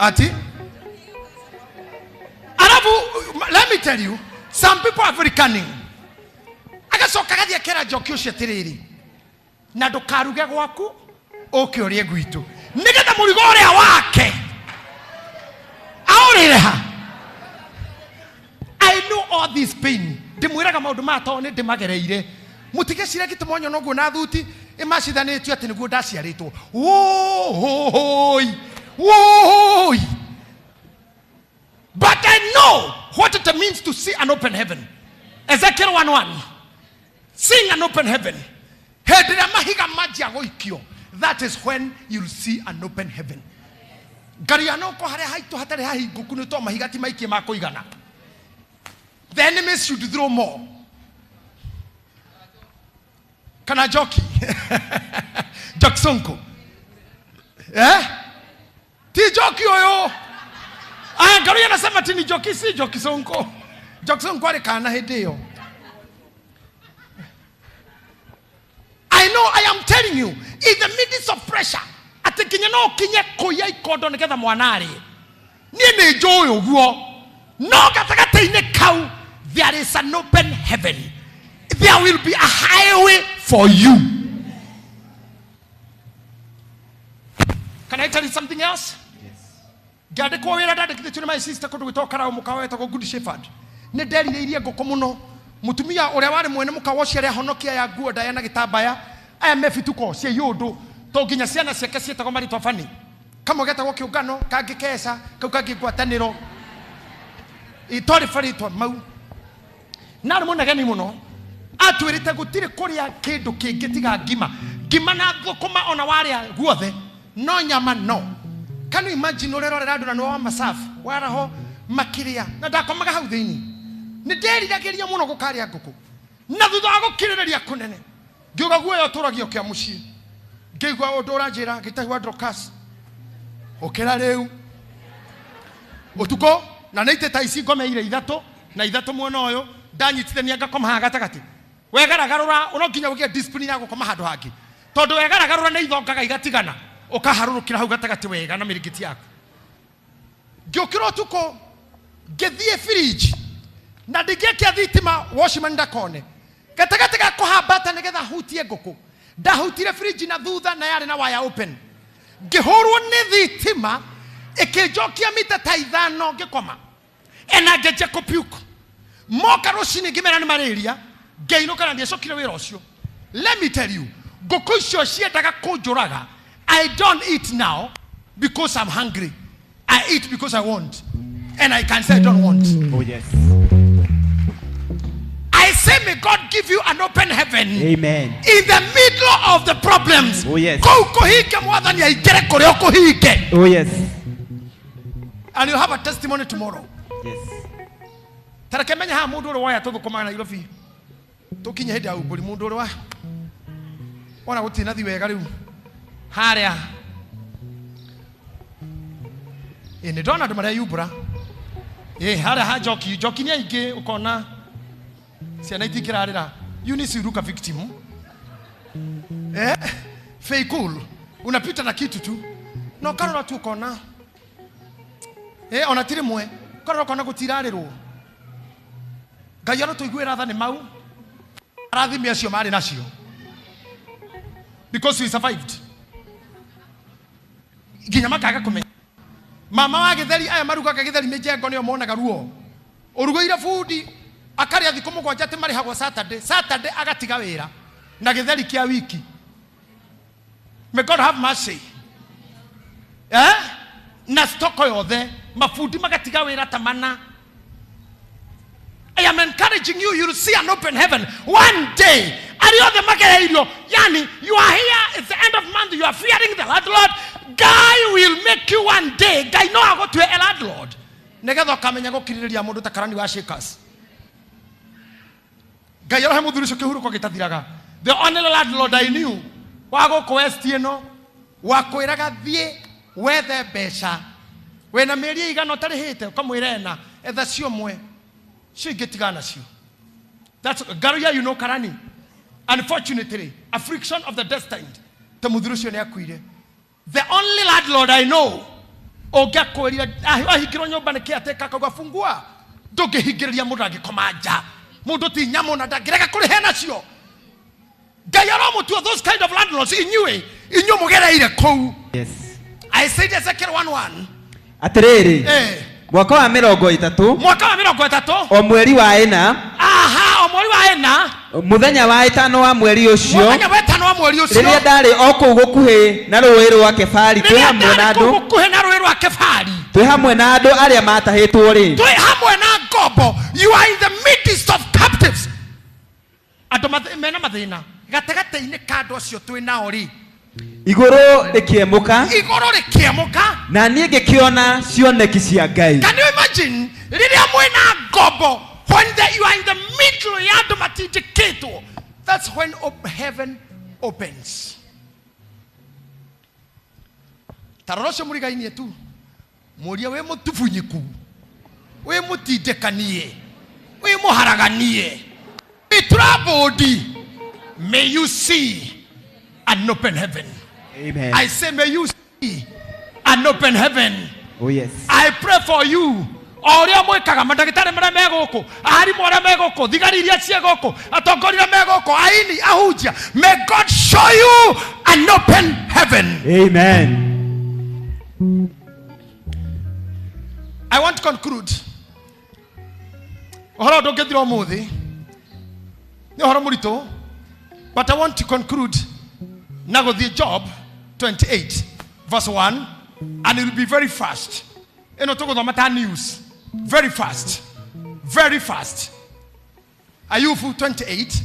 Ati? Let me tell you, some people are very cunning. Agacoka gathie kera njoki ucio tiriri. Na ndukaruge gwaku, oke urie gwitu. Nigetha murigo uria wake. Aurireha. I know all this pain. Ndimwiraga maundu ma to ni ndimagereire. Mutigecire gitumonyo noguo na thuti imacithanitio ati niguo ndaciaritwo. Woi. Woi. But I know what it means to see an open heaven. Ezekiel 1:1. Seeing an open heaven. That is when you'll see an open heaven. The enemies should throw more. Can I jockey? Jacksonko. Eh? Ti jockey oyo. Aya garuya nasema ti ni jockey si jockey sonko. Jacksonko ari kana hedeo. I know, I am telling you, in the midst of pressure, atekinya no kinye koya ikodo neketha mwanari. Ni joyo guo. No katakate ine kau. There is an open heaven. There will be a highway for you. Can I tell you something else? Gade ko wera dade kite my sister ko dutoka ra mukawa eta ko good shepherd. Ne deri irie goko muno. Mutumia uria wari mwene mukawo ciere honokia ya guo da yana gitabaya. Aya mefituko cie yodo. To ginya ciana ciake cieta ko mari twafani. Kama geta go kiungano kangikesa kau kangigwataniro. Itori fari to mau. Na rumona gani muno. Atwirite gutire kuria kindu kingi tiga ngima. Ngima na thukuma ona waria guothe. No nyama no. Can you imagine urerorera andu na no masafu waraho makiria na ndakomaga hau thiini ni nderiragiria muno gukaria nguku na thutha wa gukirireria kunene ngiuga guoyo turagio kia mucii ngigwa undu uranjira Gitahi wa Drokas ukira riu utuko na neite taisi ngomeire ithatu na ithatu muono uyu ndanyitithania ngakoma ha gatagati wegaragarura unokinya ugie discipline ya gukoma handu hangi tondu wegaragarura na ithongaga igatigana ukaharurukira hau gatagati wega na mirigiti yaku ngiukira utuko ngithie fridge na ndigekia thitima washman ndakone gatagati ga kuhambata nigetha hutie nguku ndahutire fridge na thutha na yari na wire open ngihurwo ni thitima ikijokia mita ta ithano ngikoma ena ngeje kopiuko moka rucini ngimera ni malaria ngeinuka na ndiacokire wira ucio. Let me tell you, nguku icio ciendaga kunjuraga. I don't eat now because I'm hungry. I eat because I want. And I can say I don't want. Oh yes. I say may God give you an open heaven. Amen. In the middle of the problems. Oh yes. Oh yes. And you have a testimony tomorrow. Yes. Tarakemenya ha mundu ro waya to thukuma na Nairobi. Tukinye hedi au buri mundu ro wa. Ona gutina thi wega riu. Haria. Ni dona ndo maria yubra. Haria ha joki ni aige ukona. Ciana itikirarira. Eunice uruka victim. Fake cool. Unapita na kitu tu. No karora tu ukona. Ona tiri mwe. Karora ukona gutirarirwo. Gayaro tuigwira tha ni mau. Arathimi acio mari nacio. Because we survived. Ginya makaga kumenya. Mama wa Githeri aya marugaga Githeri mijengo niyo monaga ruo. Urugoire food akaria thiko mugwanja ati mari hagwa Saturday agatiga wira na Githeri kia wiki. May God have mercy. Na stoko yothe mafudi magatiga wira tamana. I am encouraging you, you'll see an open heaven one day. Yani, you are here, it's the end of month, you are fearing the landlord. Guy will make you one day. Guy know how to a landlord. Negatho kamenya gukiriria mundu takarani wa shakers. Guy yoro hamudhurisho kihuru kwa gitathiraga. The only landlord I knew wago kwestieno wakwiraga thie wethe besha. Wena meri igano tarihite ukamwirena etha cio mwe. She getigana cio. That's Garuya, you know Karani. Unfortunately, affliction of the destined. The only landlord I know Ongekwirire ahingirwo nyumba nikiateka kagafungua ndungihingiriria mundu angikoma nja mundu ti nyamo na ndangireka kurihe nacio Ngai aramutua those kind of landlords inyue inyu mugereire kou. Yes. I said Ezekiel 1:1 atiriri mwaka wa 30 o mweri wa ena o mweri wa ena muthenya wa 5 wa mweri ucio muthenya wa 5 wa mweri ucio riria ndari oku gukuhi na ruwi rwa Kefari twi hamwe na andu gukuhi na ruwi rwa Kefari twi hamwe na andu aria matahitwo ri twi hamwe na ngombo. You are in the midst of captives. Andu mena mathina gategate-ini kando cio twi nao ri iguru rikiemuka na nie ngikiona cioneki cia Ngai. Can you imagine riria mwena ngombo when you are in the middle ya andu matindikitwo? That's when heaven opens. Tarorosho murigainie tu muria we mutufunyiku we mutindekanie we muharaganie we troubled. May you see an open heaven. Amen. I say may you see an open heaven. Oh yes. I pray for you. Oria mwikaga madagitari mara megoko ahari mora megoko thigari iria cie goko atongorira megoko aini ahunjia. May God show you an open heaven. Amen. I want to conclude. Ohoro ndungithira umuthi ni ohoro murito, but I want to conclude now with the Job 28 verse 1, and it will be very fast. Eno to go mata news very fast, very fast. Ayubu 28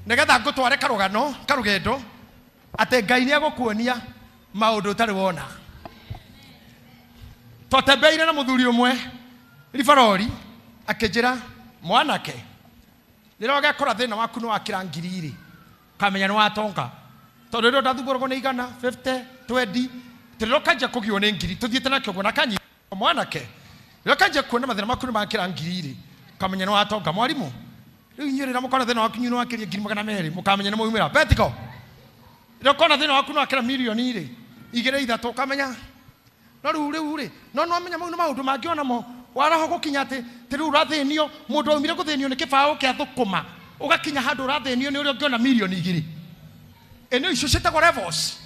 negatha ngutware karugendo ate Ngai ni agukuonia maundu tari wona. Twatembeire na muthuri umwe ribarori akinjira mwanake rira ugekora thina waku ni wakira ngiriri kamenya ni watonga tondu ndo ndathugurwo ni igana 50 20 rira kanja kugio ni ngiri tuthiete na kyogo na kanyi mwanake rira kanja kuona mathina maku ni makira ngiriri kamenya ni watonga mwarimu riu inyurira mukona thina waku ni wakiria ngiri 200 mukamenya ni muumira betiko rira kona thina waku ni wakira milioni iri igire ithatu kamenya no riu no amenya mau ni maundu mangiona mo waraho gukinya ati riu rathinio mundu umire guthinio ni kibao kia thukuma ugakinya handu rathinio ni uri ungiona milioni igiri eno icio citagwo levels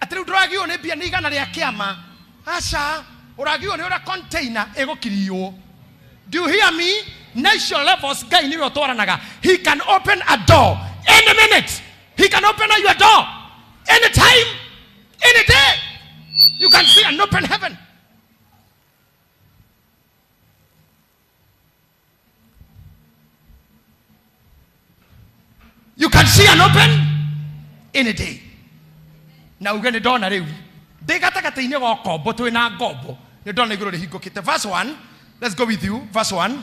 ati riu nduragio ni bia ni igana ria kiama aca uragio ni ura container egukiriyo. Do you hear me? National levels Ngai ni utwaranaga. He can open a door any minute. He can open your door anytime, any day. You can see an open heaven. You can see an open any day. Now we're going to do na riu. Degatagataine go kombo twina ngombo. Ni ndona iguru rihingukite. Verse 1. Let's go with you. Verse 1.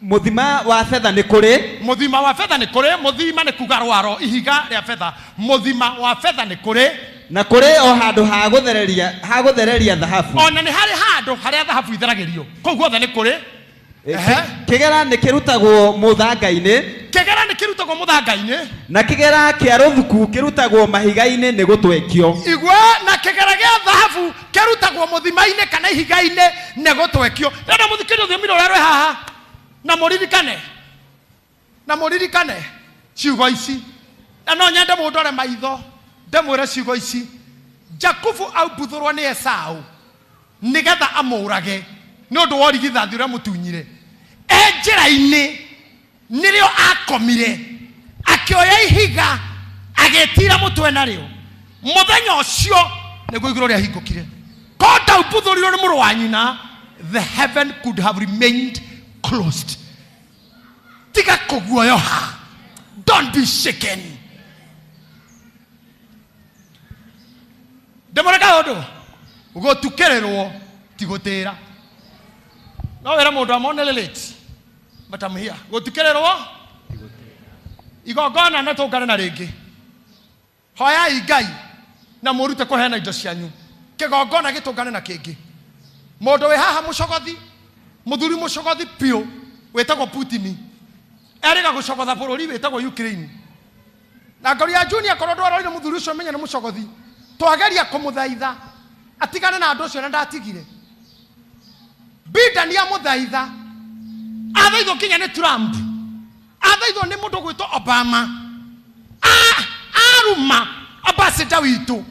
Muthima wa fedha ni kuri. Muthima wa fedha ni kuri. Muthima ni kugarwaro ihiga ria fedha. Muthima wa fedha ni kuri. Na kuri o handu ha guthereria dhahabu. Ona ni hari handu haria dhahabu itheragirio. Koguo tha ni kuri. Kigera ni kirutagwo muthanga-ini. Kigera ni kirutagwo muthanga-ini. Na kigera kia ruthuku kirutagwo mahiga-ini ni gutwekio. Igwa na kigera gia dhahabu kirutagwo muthima-ini kana ihiga-ini ni gutwekio. Ndio muthikiri thimiro rero haha. Na muririkane ciugo ici. Na no nyende mundu ore maitho ndemwire ciugo ici. Jakubu aubuthurwo ni Esau nigetha amurage ni undu wa rigithathi uria mutunyire njira-ini nirio akomire akioya ihiga agetira mutwe nario muthenya ucio niguo iguru ria hingukire konda ubuthurirwo ni muru wa nyina. The heaven could have remained closed. Tiga kuguoyoha. Don't be shaken. Demoreka odo ugo tukererwo tigutira no wera mundu amone late but I'm here go tukererwo igogona na tungane na ringi hoya Ngai na murute kuhena indo cianyu kigogona gitungane na kingi mundu we haha mucogothi muthuri mucogothi pio wetagwo Putin erega gucogotha bururi wetagwo Ukraine na ngori ya junior korwo ndwarorire muthuri ucio menya ni mucogothi twageria kumuthaitha atigane na andu ucio na ndatigire Biden ya muthaitha athaitho kinya ni Trump athaitho ni mundu gwitwo Obama aruma ambassador witu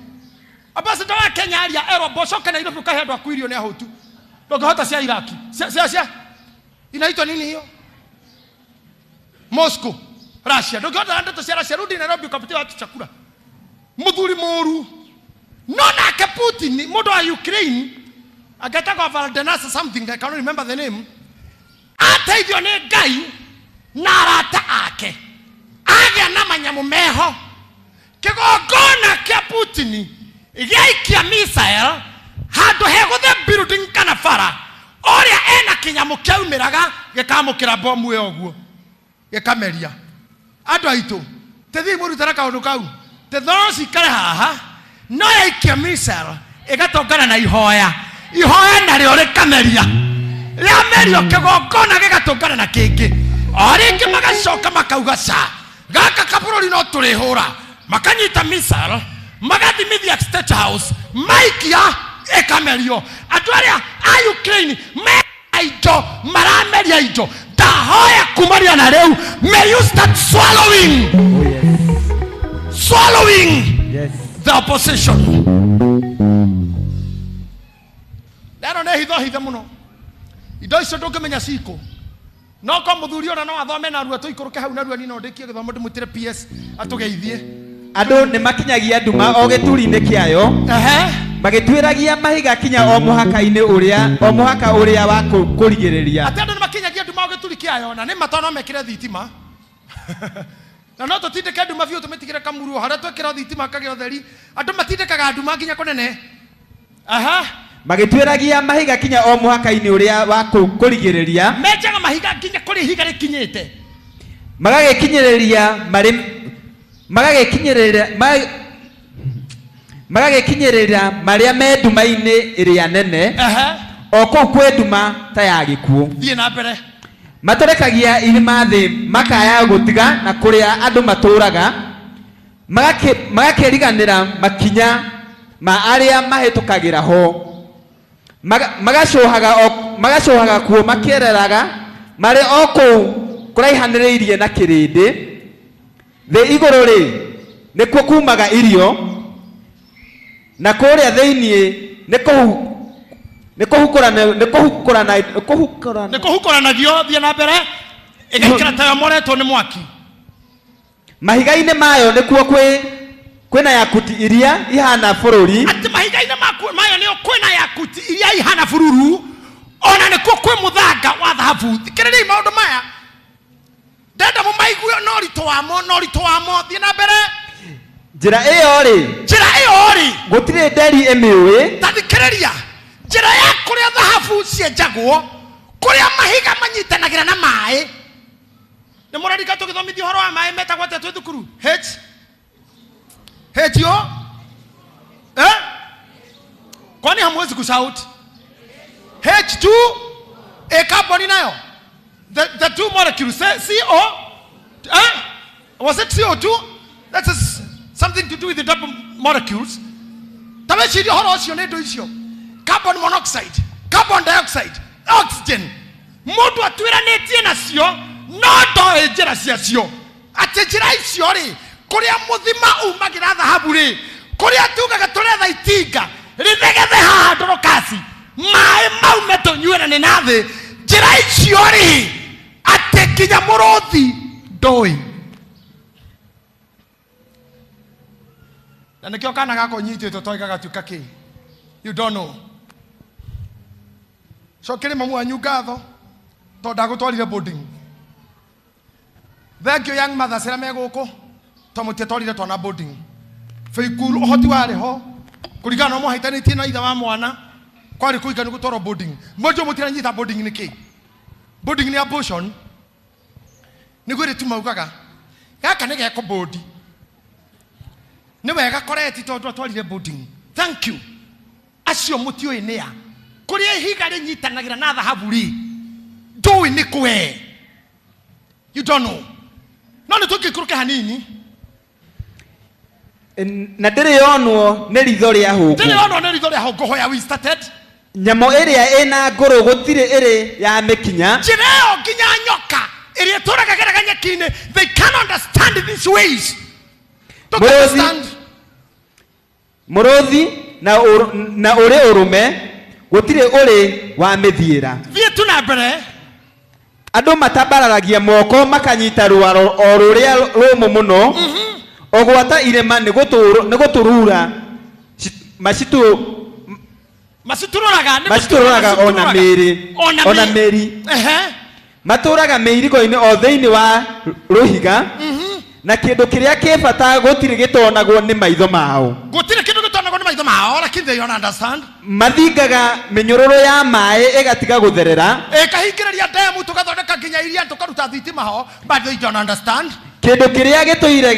ambassador wa Kenya aria Aeroboso kana Nairobi kahe ndo akwirio ni ahotu ndongehota cia Iraki cia inaitwa nini hiyo Moscow Russia ndongehota ndeto cia Russia rudi Nairobi ukapatia watu chakula muthuri moru nona ke Putin mundu wa Ukraine agataka Valdenas something I can't remember the name ateithio ni Ngai na arata ake agĩa na manyamu meho kigongona kia Putin gĩaikia missile handu heguthe building kana bara oria ena kinyamu kiaumiraga gikamukira bomu yo guo gikameria andu aitu tethi murutara kaundu kau tethosi kare haha no yaikia missile igatongana na ihoya nario rikameria rĩamerio kigongona gigatongana na kingi oringi magacoka makauga sa gaka kabũrũri no tũrĩhũra makanyita missile magathimithia State House maikia ekamerio andũ arĩa a Ukraine indo marameria indo ndahoya kumaria na rĩu may you start swallowing the opposition. Lero nĩ hitho mũno indo icio ndũngĩmenya ciko no ko muthuri ona no athome na ruo tuikuruke hau na ruo ni no ndikie githomo ndimutire PS atugeithie andu ni makinyagia nduma o gituri-ini kiayo magitwiragia mahiga kinya o muhaka-ini uria wa kurigiriria ati andu ni makinyagia nduma o gituri kiayo na ni matono mekire thitima na no tutindike nduma biu tumitigire kamuru haria twekira thitima kage utheri andu matindikaga nduma nginya kunene magitwiragia mahiga kinya o muhaka-ini uria wa kurigiriria menjaga mahiga nginya kuri higa rikinyite magagikinyirira maria me nduma-ini iria nene o kou kwe nduma ta ya gikuo thie na mbere matorekagia irima thi makaya gutiga na kuria andu maturaga magakiriganira makinya ma aria mahitukagira ho magacohaga kuo makiereraga mari o kou kuraihaniriirie na kirindi thi iguru ri nikuo kumaga irio na kuria thiini nikuhukuranagio thie na mbere igikira tayo moretwo ni mwaki mahiga-ini mayo nikuo kwina yakuti iria ihana bururi ati mahiga-ini mayo ni kwina yakuti iria ihana bururu ona nikuo kwi muthanga wa dhahabu thikirirai maundu maya ndenda mumaiguo no rito wamo thie na mbere njira iyo ri gutire nderi emiwi tathikiriria njira ya kuria dhahabu cienjagwo kuria mahiga manyitanagira na mai ni murarika tugithomithia uhoro wa mai metagwo atia twi thukuru yo kwani hamwezi kushout H2 carbon nayo the two molecules CO was it CO2 that is something to do with the double molecules tamechi horo ocio ne do icio carbon monoxide carbon dioxide oxygen mundu atwiranitie nacio no ndo njira ciacio ati njira icio ri kuria muthima umagira dhahabu ri kuria tugaga turetha itinga rithegethe haha ndorokasi mai mau metunyuera ni nathi njira icio ri ati kinya muruthi ndoi na nikio kana gako nyitito toiga gatuka ki you don't know so kiri mamu anyu gatho to ndagutwarire boarding thank you young mother sira me guku to mutitwarire twana boarding feikuru ohoti wari ho kurigana mo haitanitie na itha wa mwana kwari kuigana gutwaro boarding mojo mutira nyita boarding niki boarding ni abortion ni gwire tu maugaga gaka ni geko board ni wega koreti tondu atwarire boarding thank you acio mutio inia kuria higa ri nyitanagira na dhahabu ri ndui ni kwe you don't know no ni tukikuruke hanini na ndiri yonwo ni ritho ria huku ngohoya we started nyamo ĩrĩa ĩna ngũrũ gũtirĩ ĩrĩ ya mĩkinya jireo kinya nyoka ĩrĩa tũraga geraga nyeki-inĩ. They can't understand these ways. Don't understand. Mũrũthi na ũrĩ ũrũme gũtirĩ ũrĩ wa mĩthiĩra. Thiĩ tu na mbere. Andũ matambararagia moko makanyita rũaro o rũrĩa rũmũ mũno ogwata irema nĩ gũtũrura macitũrũraga ona mĩri matũraga mĩirigo-inĩ o thĩinĩ wa rũhiga na kĩndũ kĩrĩa kĩbata gũtirĩ gĩtonagwo nĩ maitho mao. Lakini they don't understand. Mathingaga mĩnyũrũrũ ya maĩ ĩgatiga gũtherera. Kahingĩrĩria demu tũgathondeka nginya iria tũkaruta thitima ho, but they don't understand. Kĩndũ kĩrĩa gĩtũire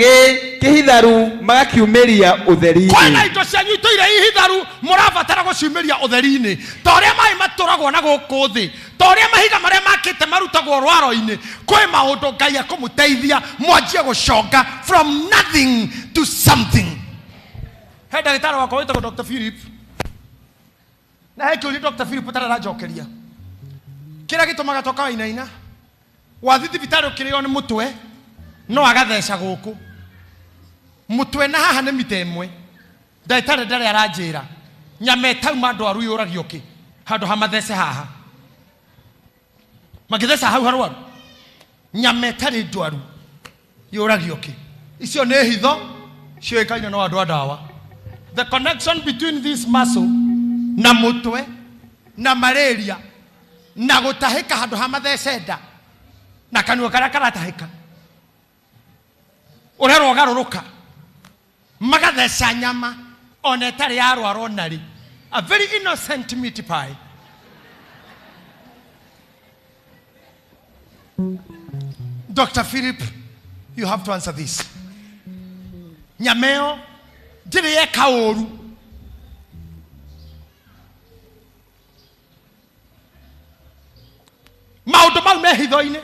kĩhitharu magakiumĩria ũtheri-inĩ. Kwĩna indo cianyu itũire ihitharu mũrabatara gũciumĩria ũtheri-inĩ. Ta ũrĩa maĩ matũragwo na gũkũ thĩ, ta ũrĩa mahiga marĩa makĩte marutagwo rwaro-inĩ. Kwĩ maũndũ Ngai akũmũteithia mwanjie gũconga from nothing to something. He ndagĩtarĩ wakwa wĩtagwo Dr. Philip. Na he kĩũria Dr. Philip ũtararanjokeria. Kĩrĩa gĩtũmaga toka wainaina. Wathi thibitarĩ ũkĩrĩo nĩ mũtwe. No agatheca gũkũ. Mũtwe na haha nĩ mita ĩmwe. Ndagĩtarĩ ndarĩ aranjĩra. Nyama ĩtauma ndwaru yũragio kĩ. Handũ ha mathece haha. Magĩtheca hau harwaru. Nyama ĩtarĩ ndwaru yũragio kĩ. Icio nĩ hitho ciũĩkaine no andũ a ndawa. The connection between this muscle na mutwe na malaria na gutahika handu ha mathece nda na kanua karia karatahika urero garuruka magatheca nyama ona itari yarwaro nari. A very innocent meat pie. Dr. Philip, you have to answer this. Nyameo ndiri eka ũru. Maũndũ mau me hitho-inĩ.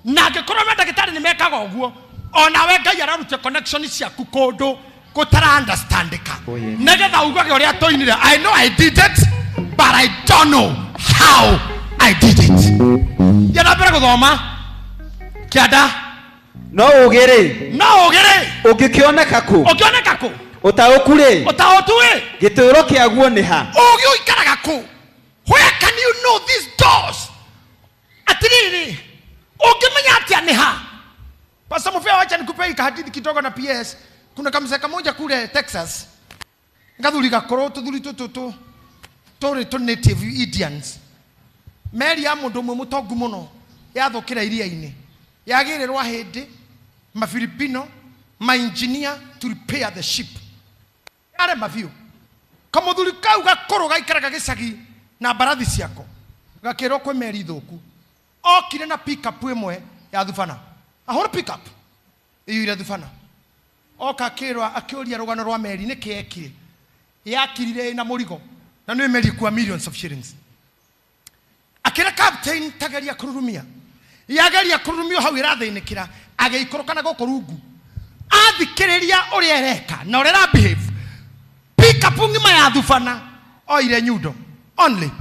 Na angĩkorwo mandagĩtarĩ nĩ mekaga ũguo, ona we Ngai araruta connection ciaku kũndũ gũtara understandĩka. Nĩgetha ugage ũrĩa tũinire. I know I did it, but I don't know how I did it. Yana mbere gũthoma kĩanda. No ũgĩrĩ. Ũngĩkĩoneka kũ? Ũtaũkũ-rĩ. Gĩtũũro kĩaguo nĩ ha? Ũgĩikaraga kũ? Where can you know these doors? Atiriri. Ukimenya atia ni ha? Pastor Mufia, wacha nikupe hadithi kidogo na PS. Kuna kamzee kamoja kule Texas. Ngathuri gakoro tuthuri tututu. Tori to native Indians. Meri ya mundu mwe mutongu muno. Yathukira iria-ini. Yagirirwa hindi ma Filipino ma engineer to repair the ship. Yare maviu. Kamuthuri kau gakoro gaikaraga gicagi na barathi ciako. Gakirwo kwe meri thuku. Okire na pick up ĩmwe ya thubana. Ahora pick up. Iyo ira thubana. Oka kirwa akĩũria rũgano rwa meri nĩ kĩekire. Yakirire na mũrigo. Na nĩ meri kwa millions of shillings. Akĩra captain tagaria kũrurumia. Yagaria kũrurumio hau irathĩnĩkĩra. Agĩikũrũka na gũkũ rungu. Athikĩrĩria ũrĩa ereka na ũrĩa behave. Pick up ngima ya thubana. Oire nyundo. Only.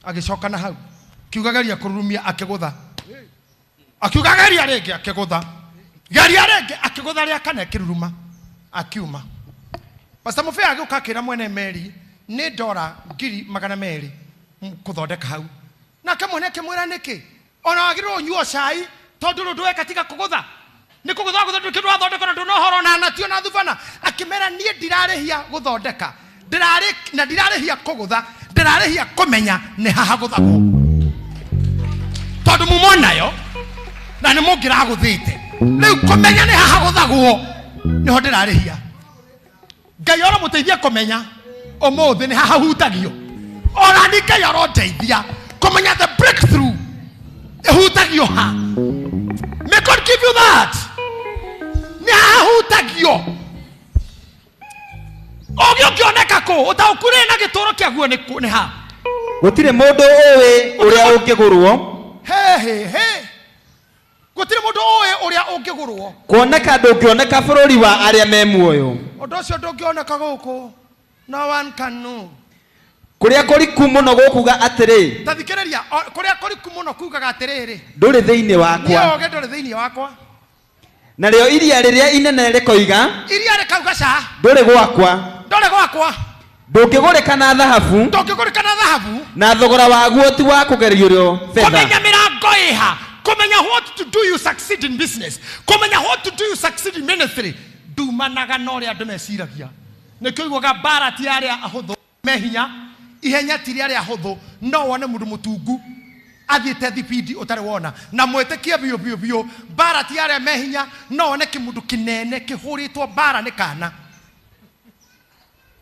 Agĩcoka na hau. Kiugagaria kurumia akigutha. Akiugagaria rege akigutha. Garia rege akigutha ria kana kiruruma. Akiuma. Pastor Mufia agĩũka akĩra mwene meri nĩ $200,000 kuthondeka hau. Na kamwene akĩmwĩra nĩkĩ? Ona wagĩrĩirwo ũnyuo cai tondũ ndũwe katika kũgutha. Nĩ kũgutha gũthondeka kĩndũ wathondeka na ndũnohoro na natio na thubana. Akĩmera niĩ ndirarĩhia gũthondeka. Ndirarĩhia kũgutha. Ndirarĩhia kũmenya nĩ haha gũthagwo. Tondũ mumonayo na nĩ mũngira gũthĩte. Rĩu kũmenya nĩ haha gũthagwo nĩho ndĩrarĩhia. Ngai ora mũteithia kũmenya ũmũthĩ nĩ haha hutagio. Ora nĩ Ngai arondeithia kũmenya the breakthrough hutagio ha. May God give you that. Nĩ haha hutagio. Ũngĩoneka kũ ũtaũkure na gĩtũũro kĩaguo nĩ ha. Gũtirĩ mũndũ ũĩ ũrĩa ũngĩgũrwo. Gũtirĩ mũndũ ũĩ ũrĩa ũngĩgũrwo. Kuoneka ndũngĩoneka bũrũri wa arĩa me muoyo. Ũndũ ũcio ndũngĩoneka gũkũ. No one can know. kuria kuriku muno gukuga atiri tathikereria kuria kuriku muno kugaga atiriri nduri thiini wakwa oge nduri thiini wakwa na rĩo iria rĩrĩa inene rĩkoiga iria rĩkauga ca ndũrĩ gwakwa ndũngĩgũrĩka na thahabu na thogora waguo ti wa kũgerio fedha kũmenya mĩrango ĩha kũmenya what to do you succeed in business kũmenya what to do you succeed in ministry ndumanaga na ũrĩa andũ meciragia nĩkĩo iguaga mbara ti arĩa ahũthũ mehinya ihenya ti arĩa ahũthũ no wone mũndũ mũtungu athiĩte thibindi ũtarĩ wona na mwĩtĩkie biũ mbara ti arĩa mehinya no wone kĩmũndũ kĩnene kĩhũrĩtwo mbara nĩ kana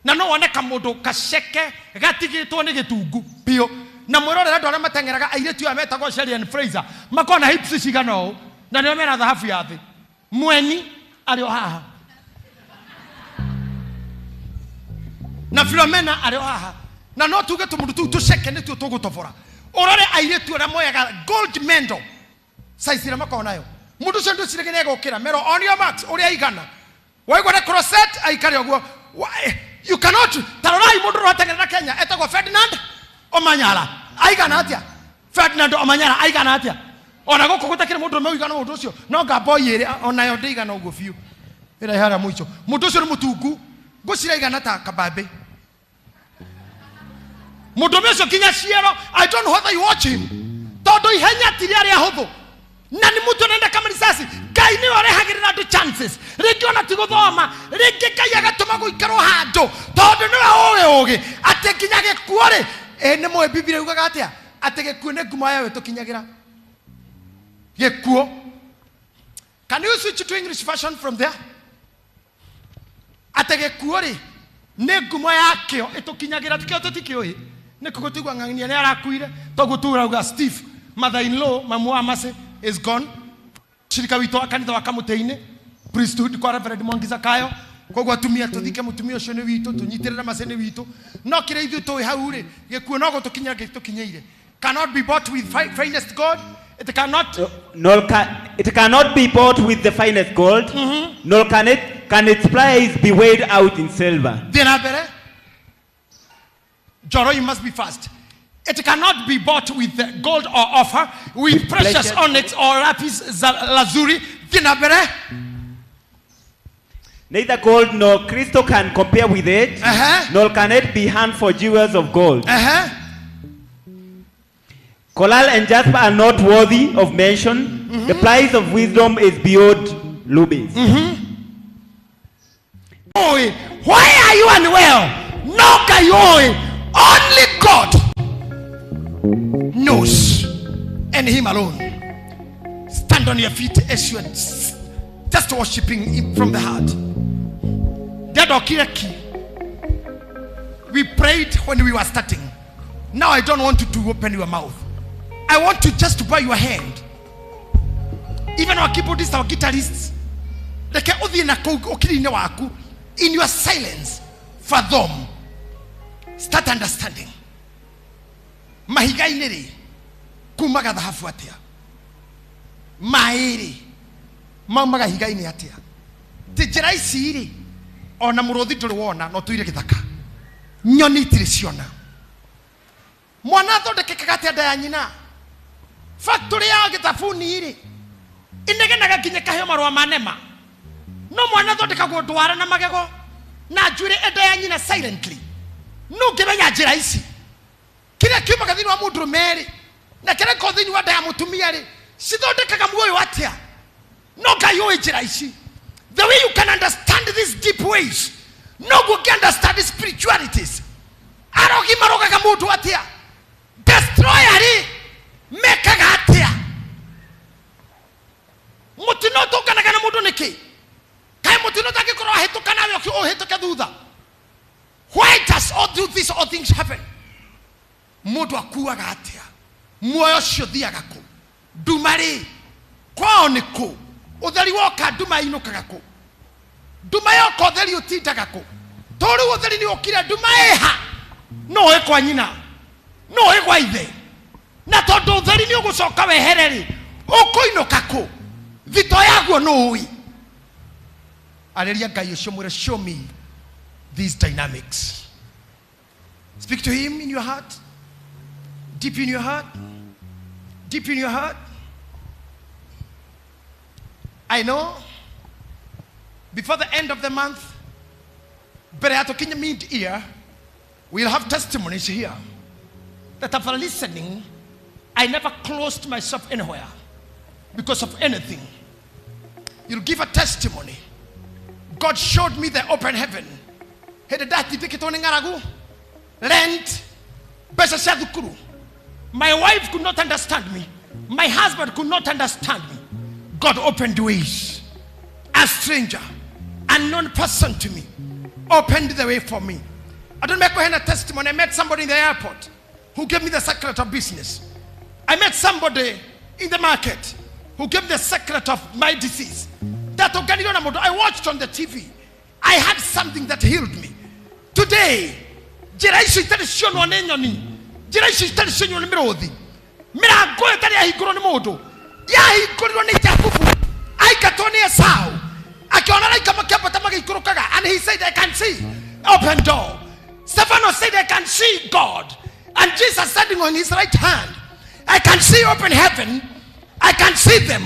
na no wone kamũndũ kaceke gatigĩtwo nĩ gĩtungu biũ na mwĩrorera andũ arĩa mateng'eraga airĩtu aya metagwo Sherian Fraser makona hips cigana ũũ na nĩo mena thahabu ya thĩ mweni arĩ o haha na Philomena arĩ o haha na no tuge tũmũndũ tũu tũceke nĩtuo tũgũtobora orore airĩtu arĩa moyaga gold medal saicira makonayo mũndũ ũcio ndũcirĩge nĩegũkĩra mero on your marks ũrĩa igana waigua na crosset aikare ũguo you cannot tarorai mũndũ rwateng'erera Kenya etagwo Ferdinand Omanyala aigana atĩa Ferdinand Omanyala aigana atĩa ona gũkũ gũtakĩrĩ mũndũ ũmwe ũigana mũndũ ũcio no ngamba ĩrĩ onayo ndĩigana ũguo biũ ĩra ihara mũico mũndũ ũcio nĩ mũtungu ngũcira igana ta kabambe mũndũ ũcio kinya ciero I don't know whether you watch him tondũ ihenya ti rĩarĩa hũthũ na nĩ mũndũ nenda kama risasi Ngai nĩ orehagĩrĩra andũ chances rĩngĩ ona ti gũthoma rĩngĩ Ngai agatũma gũikarwo handũ tondũ nĩwe ũĩ ũgĩ atĩ kinya gĩkuo rĩ nĩ mũĩ Biblia yugaga atĩa atĩ gĩkuo nĩ ngumo yayo ĩtũkinyagĩra gĩkuo. Can you switch to English version from there? Atĩ gĩkuo rĩ nĩ ngumo yakĩo ĩtũkinyagĩra tikĩo tũtikĩũĩ nĩ kũgũtigwa ng'ang'ania nĩ arakuire toguo turauga Steve mother-in-law mamu wa Mase is gone shirika witũ wa kanitha wa Kamũtĩ-inĩ priesthood kwa Reverend Mwangi Zakayo koguo atumia tũthike mũtumia ũcio nĩ witũ tũnyitĩrĩre Mase nĩ witũ no kĩrĩa ithuĩ tũĩ hau rĩ gĩkuo no gũtũkinya gĩtũkinyĩire cannot be bought with finest gold. It cannot be bought with the finest gold, nor can its price be weighed out in silver. Joro, you must be fast. It cannot be bought with gold or offer, with precious onyx or lapis lazuli. Neither gold nor crystal can compare with it, nor can it be handled for jewels of gold. Coral and jasper are not worthy of mention. The price of wisdom is beyond rubies. Why are you unwell? No, only God knows, and Him alone. Stand on your feet as you are just worshiping Him from the heart. We prayed when we were starting. Now I don't want you to open your mouth. I want you just to bow your hand. Even our keyboardists, our guitarists, in your silence, fathom, start understanding. Mahigaineri, kumaga dhahafu atia. Maeri, mamaga higaini atia. Tijera isiri, ona murodhi tuliwona, no tuire kithaka. Nyoni tirisiona. Mwana thode kekagate ada nyina. Factory ya gitafuni iri. Inegena kinye kahyo marwa manema. No mwana thode kagondwara na magego. Na jure eda ya nyina silently. No gibenya jira isi. Kile kiuma kathini wa mudru meri. Na kile kodhini wa da mutumia ri. Sithode kagamuoyo atia. No gayo jira isi. The way you can understand these deep ways. No go can understand the spiritualities. Arogi maroga kamutu atia. Destroyer ri. Meka gatia. Mutino toka na kana mudu niki. Kai mutino take koro heto kana yo ki o heto kaduda. Why does all do this all things happen? Mudu akuwa gatia. Muoyo shodia gako. Dumari. Kwao niko. Utheri woka duma inuka gako. Duma yoko utheri utinda gako. Toru utheri ni okira duma eha. No ekwa nyina. No ekwa ithe. Na tondu utheri ni ugucoka wehereri. Ukuinuka ku. Thito yaguo no ui. Areria Ngai ucio mwire show me these dynamics. Speak to him in your heart. Deep in your heart. Deep in your heart. I know before the end of the month, Bereato Kenya mid-year, we'll have testimonies here that after listening, I never closed myself anywhere because of anything. You'll give a testimony. God showed me the open heaven. Rent. My wife could not understand me. My husband could not understand me. God opened ways. A stranger, unknown person to me, opened the way for me. I don't make a testimony. I met somebody in the airport who gave me the secret of business. I met somebody in the market who gave the secret of my disease. That I watched on the TV. I had something that healed me. Today, and he said, I can see. Open door. Stephanus said, I can see God. And Jesus standing on his right hand. I can see open heaven. I can see them.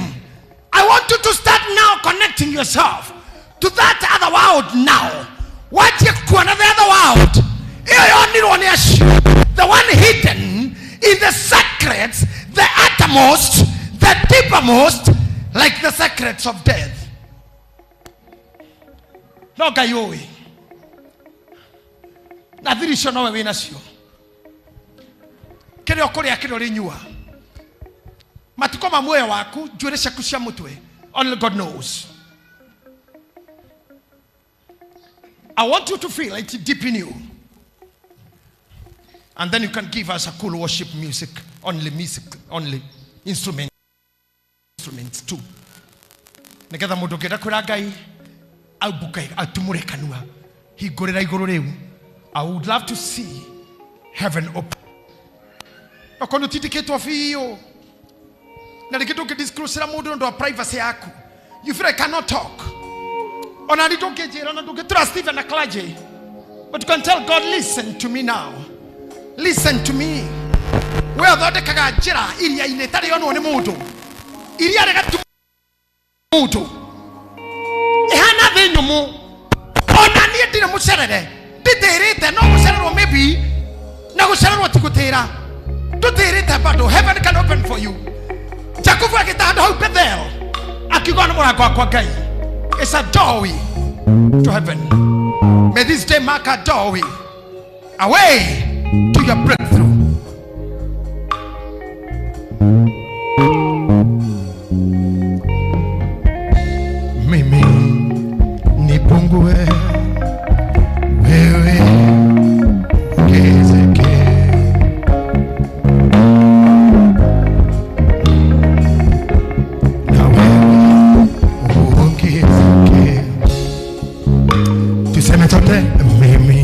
I want you to start now connecting yourself to that other world now. What you call another world? The one hidden in the secrets, the uttermost, the deepermost, like the secrets of death. No gayoe. Nadhirisho no wewe nasio. Kile okore akiro renyua. Matukoma moyo waku juresha kushia mutwe. Only God knows. I want you to feel it deep in you. And then you can give us a cool worship music, only instruments too. Neketha mundu ngenda kwira Ngai aubukai atumure kanua hingurira iguru riu. I would love to see heaven open. Okono titiketo fio. Na rikito ke disclose mundu ndo privacy yaku. You feel I cannot talk. Ona nditoke jera na ndoke trust even na clergy. But you can tell God, listen to me now. Listen to me. Where the kagajira iria inetari ono ne mudu. Iria rega tu mudu. Ehana benyumu. Ona ni ndine muserere. Diterete no muserere maybe. Na muserere tikutera. Diterete bado heaven can open for you. Jakufu akitanda ho Bethel. Akigona murago kwa Ngai. It's a doorway to heaven. May this day mark a doorway away to your breakthrough. Mimi nipungue wewe ongezeke. Na wewe ongezeke. Tuseme sote mimi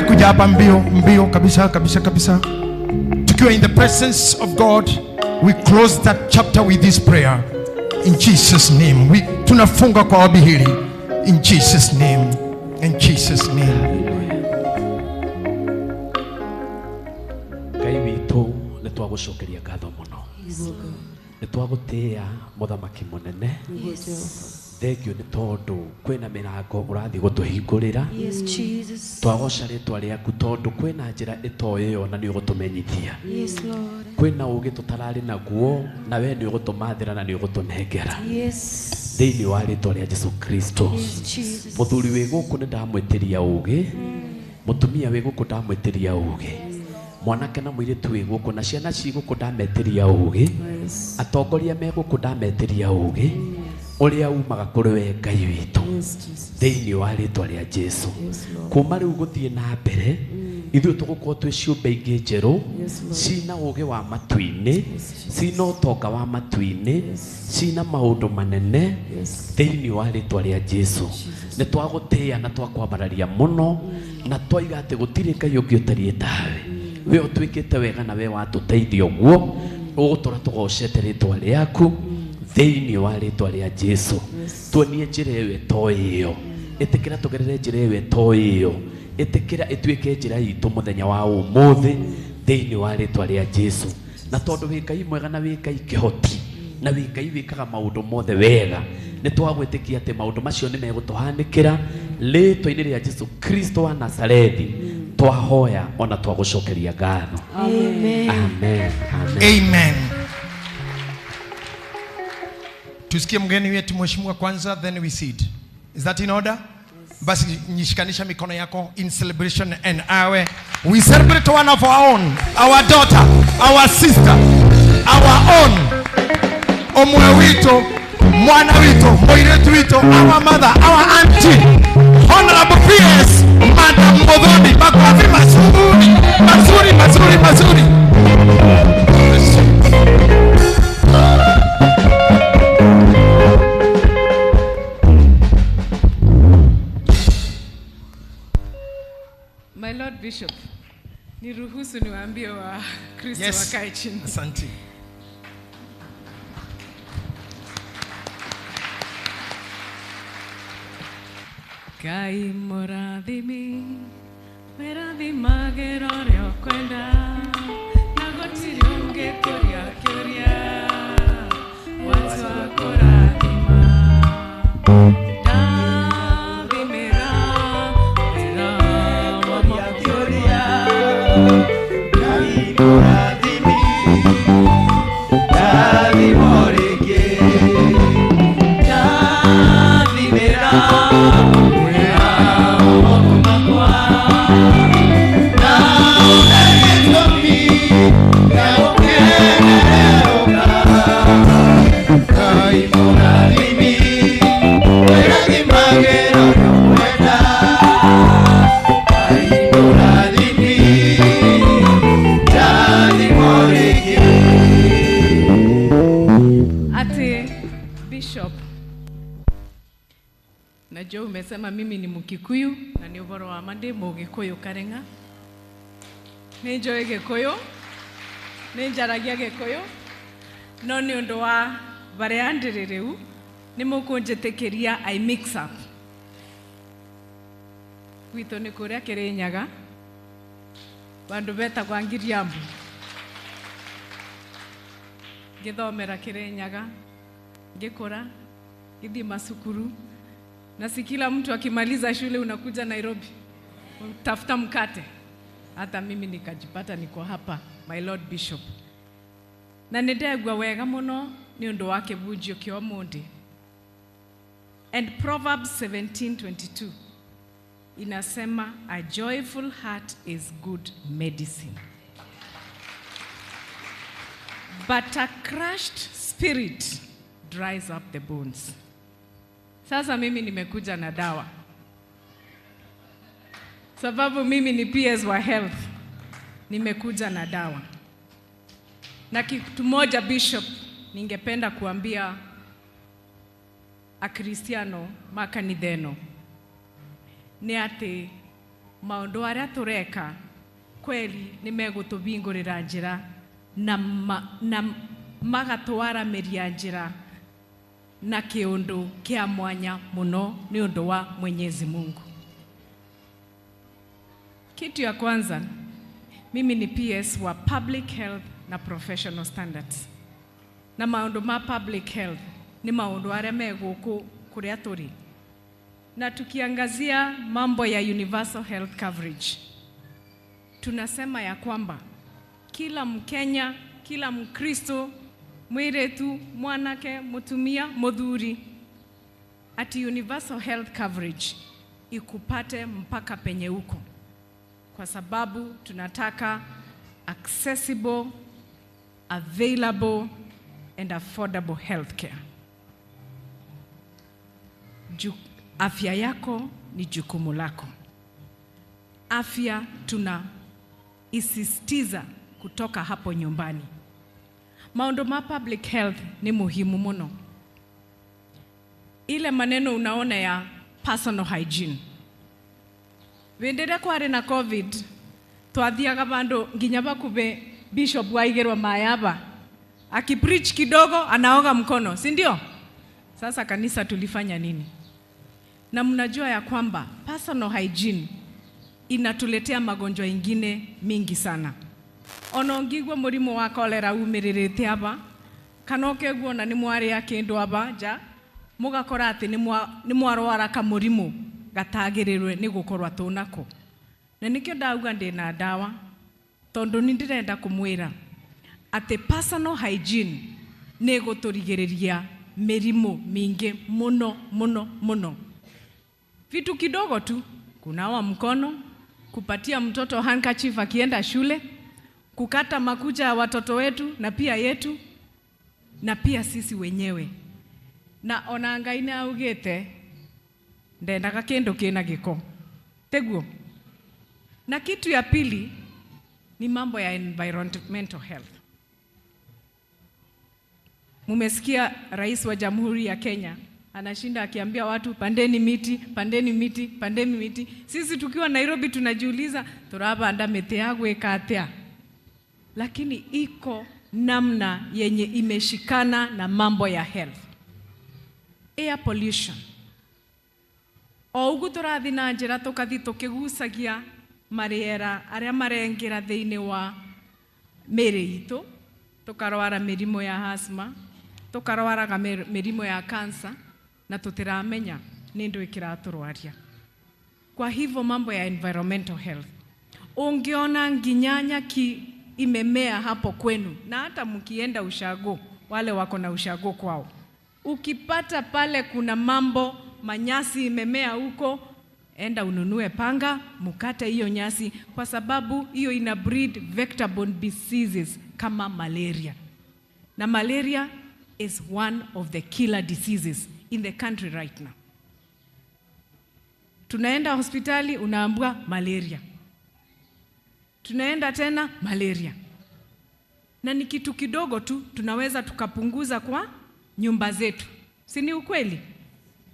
kuja hapa mbio kabisa. Tukiwa in the presence of God, we close that chapter with this prayer. In Jesus name. Tunafunga kwa ombi hili. In Jesus name. In Jesus name. Ngai witũ nĩ twagũcokeria ngatho mũno. Nĩ twagũtĩĩa mũthamaki mũnene. Thengiũ nĩ tondũ kwĩna mĩrango ũrathiĩ gũtũhingũrĩra. Twagoca rĩĩtwa rĩaku tondũ kwĩna njĩra ĩtoĩyo na nĩ ũgũtũmenyithia. Kwĩna ũũgĩ tũtararĩ naguo na wee nĩ ũgũtũmathĩra na nĩ ũgũtũnengera. Thĩinĩ wa rĩĩtwa rĩa Jesũ Kristo. Mũthuri wĩ gũkũ nĩ ndamwĩtĩria ũũgĩ. Mũtumia wĩ gũkũ ndamwĩtĩria ũũgĩ. Mwanake na mũirĩtu wĩ gũkũ na ciana ci gũkũ ndametĩria ũũgĩ. Atongoria me gũkũ ndametĩria ũũgĩ. Ũrĩa umaga kũrĩ we Ngai witũ. Thĩinĩ wa rĩĩtwa rĩa Jesũ. Kuma rĩu gũthiĩ na mbere, ithuĩ tũgũkorwo twĩ ciũmbe ingĩ njerũ, cina ũũgĩ wa matu-inĩ, cina ũtonga wa matu-inĩ, cina maũndũ manene. Thĩinĩ wa rĩĩtwa rĩa Jesũ. Nĩ twagũtĩĩa na twakwambararia mũno, na twoiga atĩ gũtirĩ Ngai ũngĩ ũtariĩ tawe. We ũtwĩkĩte wega na we watũteithia ũguo, ũgũtũra tũgocete rĩĩtwa rĩaku. Thĩinĩ wa rĩĩtwa rĩa Jesũ. Tuonie njĩra ĩyo ĩtoĩyo. Ĩtĩkĩra tũgerere njĩra ĩyo ĩtoĩyo. Ĩtĩkĩra ĩtuĩke njĩra itũ mũthenya wa ũmũthĩ. Thĩinĩ wa rĩĩtwa rĩa Jesũ. Na tondũ wĩ Ngai mwega na wĩ Ngai kĩhoti, na wĩ Ngai wĩkaga maũndũ mothe wega, nĩ twagwĩtĩkia atĩ maũndũ macio nĩ megũtũhanĩkĩra rĩĩtwa-inĩ rĩa Jesũ Kristo wa Nazarethi. Twahoya ona twagũcokeria ngatho. Amen. Amen. Amen. Tusikie mgeni wetu mheshimiwa kwanza, then we sit. Is that in order? Basi nishikanisha mikono yako in celebration and we celebrate one of our own, our daughter, our sister, our own. Omwe wito, mwana wito, moiretu wito, our mother, our auntie, Honorable PS, Madam Modoni, makofi mazuri. My Lord Bishop, niruhusu niwaambie wa Kristo wakae chini. Asante. Kai moradhimi, meradhima geroreo kwenda, nagotiri unge koria, watu wakoradhima. Najua umesema mimi ni Mkikuyu na ni ubora wa mande Mugikuyu karenga. Nenjoe Gikuyu. Nenjaragia Gikuyu. No ni undu wa bareandire riu ni mukunjetekeria I mix up. Gwito ni kuria Kirinyaga. Bandu betagwa Ngiriambu. Githomera Kirinyaga. Ngikura. Githi masukuru. Na si kila mtu akimaliza shule unakuja Nairobi utafuta mkate. Hata mimi nikajipata niko hapa, my Lord Bishop. Na ndegwa wega muno ni undu wake bujio kiomundi. And Proverbs 17:22 inasema a joyful heart is good medicine, but a crushed spirit dries up the bones. Sasa mimi nimekuja na dawa. Sababu mimi ni PS wa health. Nimekuja na dawa. Na kitu moja Bishop ningependa kuambia a Cristiano makanitheno. Ni ati maundu aria tureka kweli ni megutubingurira njira na magatwara meria njira na kiundu kia mwanya muno ni undu wa Mwenyezi Mungu. Kitu ya kwanza, mimi ni PS wa Public Health na Professional Standards. Na maundu ma Public Health ni maundu aria meguku kuria turi. Na tukiangazia mambo ya Universal Health Coverage, tunasema ya kwamba kila Mkenya, kila Mkristo, mwiretu, mwanake, mutumia, muthuri, ati Universal Health Coverage ikupate mpaka penye uko. Kwa sababu tunataka accessible, available and affordable healthcare. Afya yako ni jukumu lako. Afya tunaisisitiza kutoka hapo nyumbani. Maundu ma public health ni muhimu muno. Ile maneno unaona ya personal hygiene. Wendere kwari na COVID, twathiaga bandu nginya bakube bishop waigerwa mayaba. Akipreach kidogo anaoga mkono, si ndio? Sasa kanisa tulifanya nini? Na mnajua ya kwamba personal hygiene inatuletea magonjwa ingine mingi sana. Onongigwa murimu wa cholera umiririte aba, kanokegwo na ni mwari ya kindu aba ja mugakora ati ni mwarwara ka murimu gatagirirwe ni gukorwa tunako. Na nikyo ndauga ndina dawa tondu ni ndirenda kumwira ati personal hygiene ni guturigereria mirimu mingi muno. Vitu kidogo tu, kunawa mkono, kupatia mtoto handkerchief akienda shule, kukata makucha ya watoto wetu na pia yetu na pia sisi wenyewe. Na ona Ngai ni augite ndendaga kindu kina giko. Teguo. Na kitu ya pili ni mambo ya environmental health. Mumesikia Rais wa Jamhuri ya Kenya anashinda akiambia watu pandeni miti. Sisi tukiwa Nairobi tunajiuliza turabanda miti ya gwika atia. Lakini iko namna yenye imeshikana na mambo ya health. Air pollution. Ougu turathi na njira tukathi tukigusagia mariera aria marengira thiini wa miri itu, tukarwara mirimo ya asthma, tukarwara mirimo ya cancer na tutiramenya ni ndu ikiraturwaria. Kwa hivyo mambo ya environmental health, ungiona nginyanya imemea hapo kwenu, na hata mkienda ushago, wale wako na ushago kwao, ukipata pale kuna mambo manyasi imemea huko, enda ununue panga, mukate hiyo nyasi, kwa sababu hiyo ina breed vector-borne diseases kama malaria. Na malaria is one of the killer diseases in the country right now. Tunaenda hospitali unaambiwa malaria. Tunaenda tena malaria. Na ni kitu kidogo tu tunaweza tukapunguza kwa nyumba zetu. Si ni ukweli?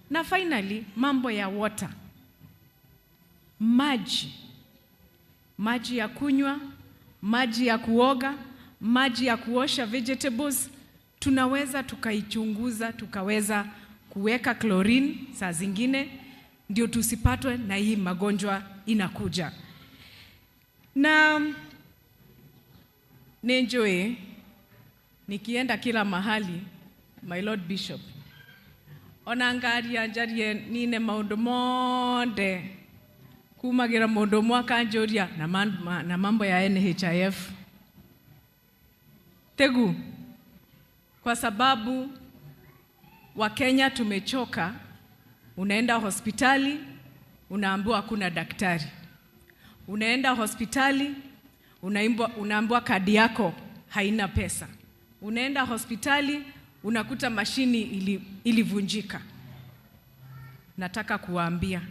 Na finally mambo ya water. Maji ya kunywa, maji ya kuoga, maji ya kuosha vegetables, tunaweza tukaichunguza, tukaweza kuweka chlorine saa zingine ndio tusipatwe na hii magonjwa inakuja. Na nenjoe nikienda kila mahali, my Lord Bishop, onangaria njarie nine maundu monde kumagira mundu mwaka njoria na mambo ya NHIF. Tegu, kwa sababu Wakenya tumechoka. Unaenda hospitali unaambiwa hakuna daktari. Unaenda hospitali unaambiwa kadi yako haina pesa. Unaenda hospitali unakuta mashini ilivunjika. Nataka kuwaambia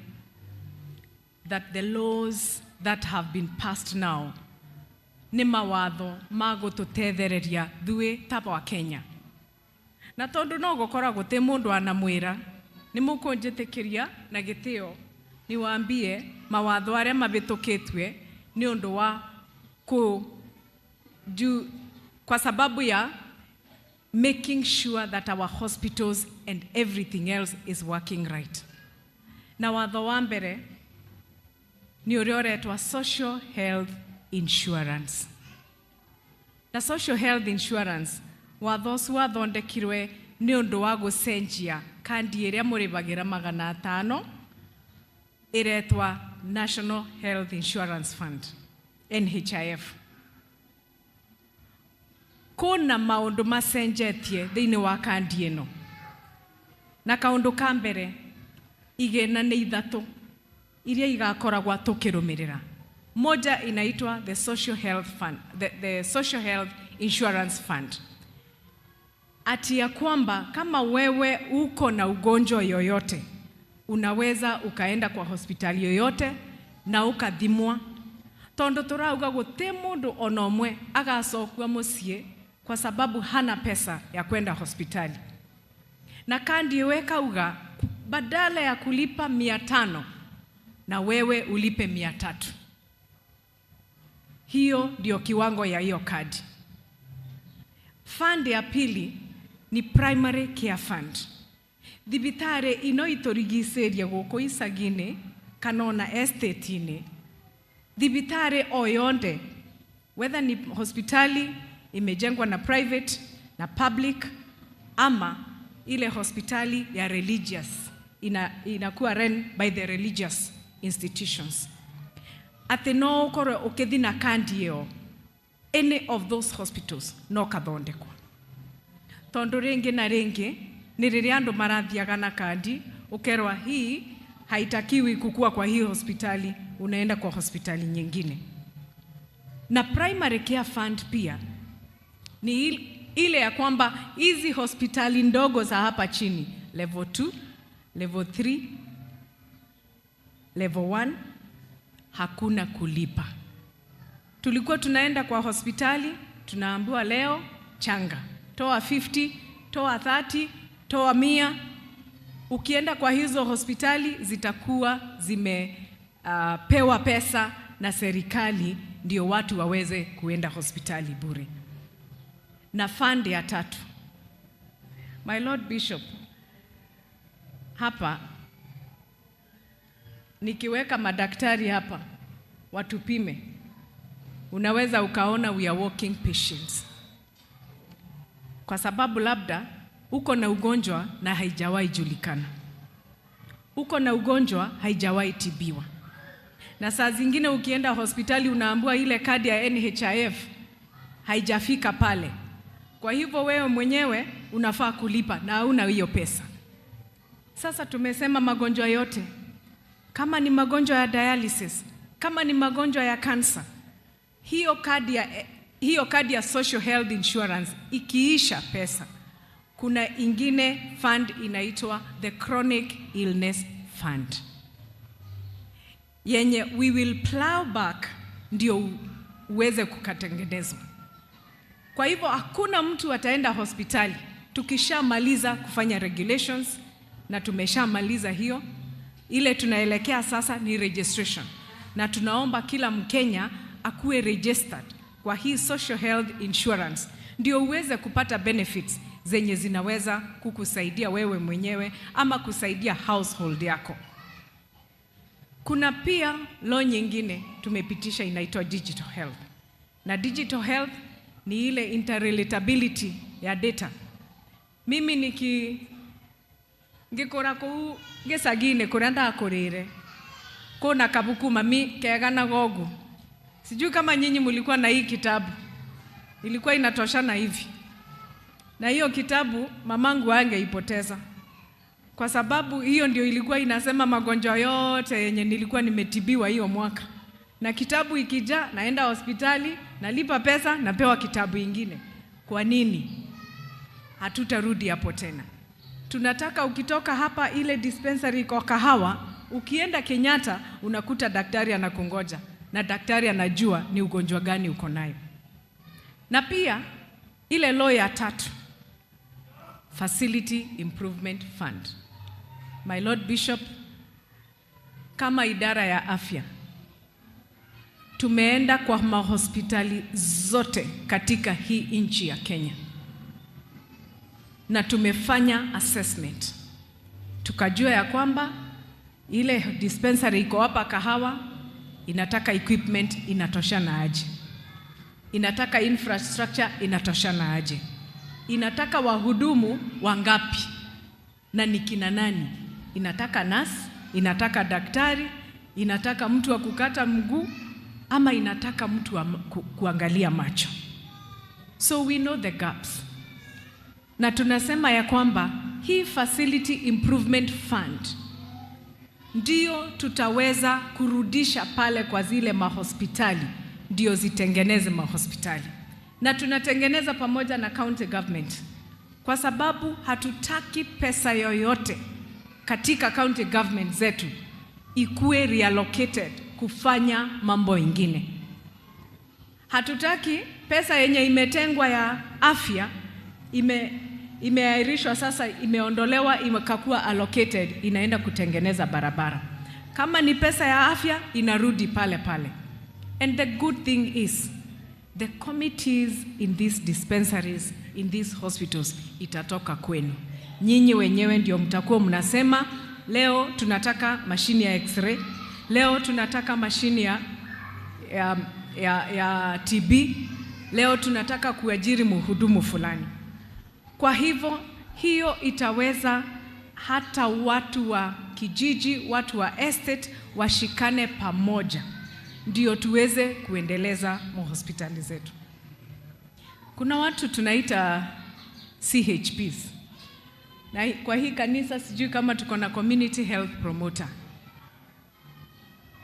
that the laws that have been passed now ni mawatho magututethereria thue tapa wa Kenya. Na tondu no gukora guti mundu anamwira ni mukunjitikiria na gitio niwaambie mawatho aria mabitũkĩtwe ni undu wa kwa sababu ya making sure that our hospitals and everything else is working right. Na watho wa mbere ni uria uretwa social health insurance. Na social health insurance watho ucio wathondekirwe ni undu wa gucenjia kandi iria muribagira $500 iretwa National Health Insurance Fund, NHIF. Kuna maundu macenjetie thiini wa kandi ino. Na kaundu ka mbere igena ni ithatu iria igakoragwa tukirumirira. Moja inaitwa the Social Health Fund, the Social Health Insurance Fund. Ati ya kwamba kama wewe uko na ugonjwa yoyote, unaweza ukaenda kwa hospitali yoyote na ukathimwa. Tondo turauga guti mundu onomwe agacokwa mucie kwa sababu hana pesa ya kwenda hospitali. Na kandi weka uga badala ya kulipa 500 na wewe ulipe 300. Hiyo ndio kiwango ya hiyo kadi. Fund ya pili ni Primary Care Fund. Thibitari ino itorigiceria guku isagine kanona estate-ini. Thibitari oyonde, whether ni hospitali imejengwa na private na public ama ile hospitali ya religious inakuwa run by the religious institutions. Ateno ukore ukithina kandi iyo any of those hospitals no kathondekwa. Tondo ringi na ringi ni riria andu marathiaga na kandi ukerwa hii haitakiwi kukua kwa hii hospitali, unaenda kwa hospitali nyingine. Na Primary Care Fund pia ni ile ya kwamba hizi hospitali ndogo za hapa chini, level 2, level 3, level 1, hakuna kulipa. Tulikuwa tunaenda kwa hospitali, tunaambiwa leo changa, toa 50, toa 30, toa 100. Ukienda kwa hizo hospitali zitakuwa zimepewa pesa na serikali ndio watu waweze kuenda hospitali bure. Na fund ya tatu, my Lord Bishop, hapa nikiweka madaktari hapa watupime, unaweza ukaona we are walking patients. Kwa sababu labda uko na ugonjwa na haijawahi julikana. Uko na ugonjwa haijawahi tibiwa. Na saa zingine ukienda hospitali unaambiwa ile kadi ya NHIF haijafika pale. Kwa hivyo wewe mwenyewe unafaa kulipa na huna hiyo pesa. Sasa tumesema magonjwa yote, kama ni magonjwa ya dialysis, kama ni magonjwa ya cancer, hiyo kadi ya Social Health Insurance ikiisha pesa, kuna ingine fund inaitwa the Chronic Illness Fund, yenye we will plow back ndio uweze kukatengenezwa. Kwa hivyo hakuna mtu ataenda hospitali tukishamaliza kufanya regulations, na tumeshamaliza hiyo. Ile tunaelekea sasa ni registration, na tunaomba kila Mkenya akuwe registered kwa hii Social Health Insurance ndio uweze kupata benefits zenye zinaweza kukusaidia wewe mwenyewe ama kusaidia household yako. Kuna pia law nyingine tumepitisha inaitwa digital health. Na digital health ni ile interrelatability ya data. Mimi ngikora ku gesagine kuranda akorere kuna kabuku mami kega na gogu. Sijui kama nyinyi mlikuwa na hii kitabu. Ilikuwa inatoshana hivi. Na hiyo kitabu mamangu angeipoteza. Kwa sababu hiyo ndio ilikuwa inasema magonjwa yote yenye nilikuwa nimetibiwa hiyo mwaka. Na kitabu ikija naenda hospitali, nalipa pesa, napewa kitabu ingine. Kwa nini? Hatutarudi hapo tena. Tunataka ukitoka hapa ile dispensary kwa kahawa, ukienda Kenyatta unakuta daktari anakungoja na daktari anajua ni ugonjwa gani uko nayo. Na pia ile law ya tatu, Facility Improvement Fund. My Lord Bishop, kama idara ya afya tumeenda kwa mahospitali zote katika hii nchi ya Kenya na tumefanya assessment. Tukajua ya kwamba ile dispensary iko hapa Kahawa inataka equipment inatoshana aje, inataka infrastructure inatoshana aje, inataka wahudumu wangapi na ni kina nani, inataka nurse, inataka daktari, inataka mtu wa kukata mguu, ama inataka mtu wa kuangalia macho. So we know the gaps. Na tunasema ya kwamba hii Facility Improvement Fund ndio tutaweza kurudisha pale kwa zile mahospitali, ndio zitengeneze mahospitali. Na tunatengeneza pamoja na county government, kwa sababu hatutaki pesa yoyote katika county government zetu ikuwe reallocated kufanya mambo ingine. Hatutaki pesa yenye imetengwa ya afya imeahirishwa sasa, imeondolewa, imekakuwa allocated inaenda kutengeneza barabara. Kama ni pesa ya afya inarudi pale pale. And the good thing is the committees in these dispensaries, in these hospitals, itatoka kwenu. Nyinyi wenyewe ndio mtakuwa mnasema leo tunataka mashini ya x-ray, leo tunataka mashini ya TB, leo tunataka kuajiri mhudumu fulani. Kwa hivyo hiyo itaweza hata watu wa kijiji, watu wa estate washikane pamoja ndio tuweze kuendeleza hospitali zetu. Kuna watu tunaita CHPs. Na kwa hii kanisa sijui kama tuko na community health promoter.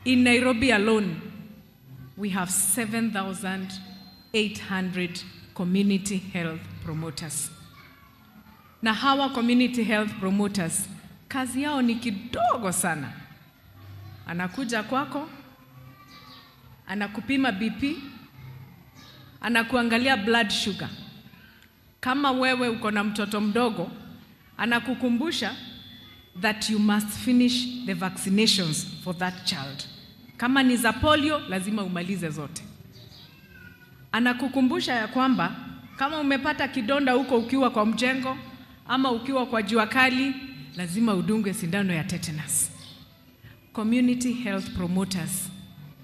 In Nairobi alone we have 7,800 community health promoters. Na hawa community health promoters kazi yao ni kidogo sana. Anakuja kwako, anakupima BP, anakuangalia blood sugar. Kama wewe uko na mtoto mdogo, anakukumbusha that you must finish the vaccinations for that child. Kama ni za polio, lazima umalize zote. Anakukumbusha ya kwamba kama umepata kidonda huko ukiwa kwa mjengo ama ukiwa kwa jua kali, lazima udungwe sindano ya tetanus. Community health promoters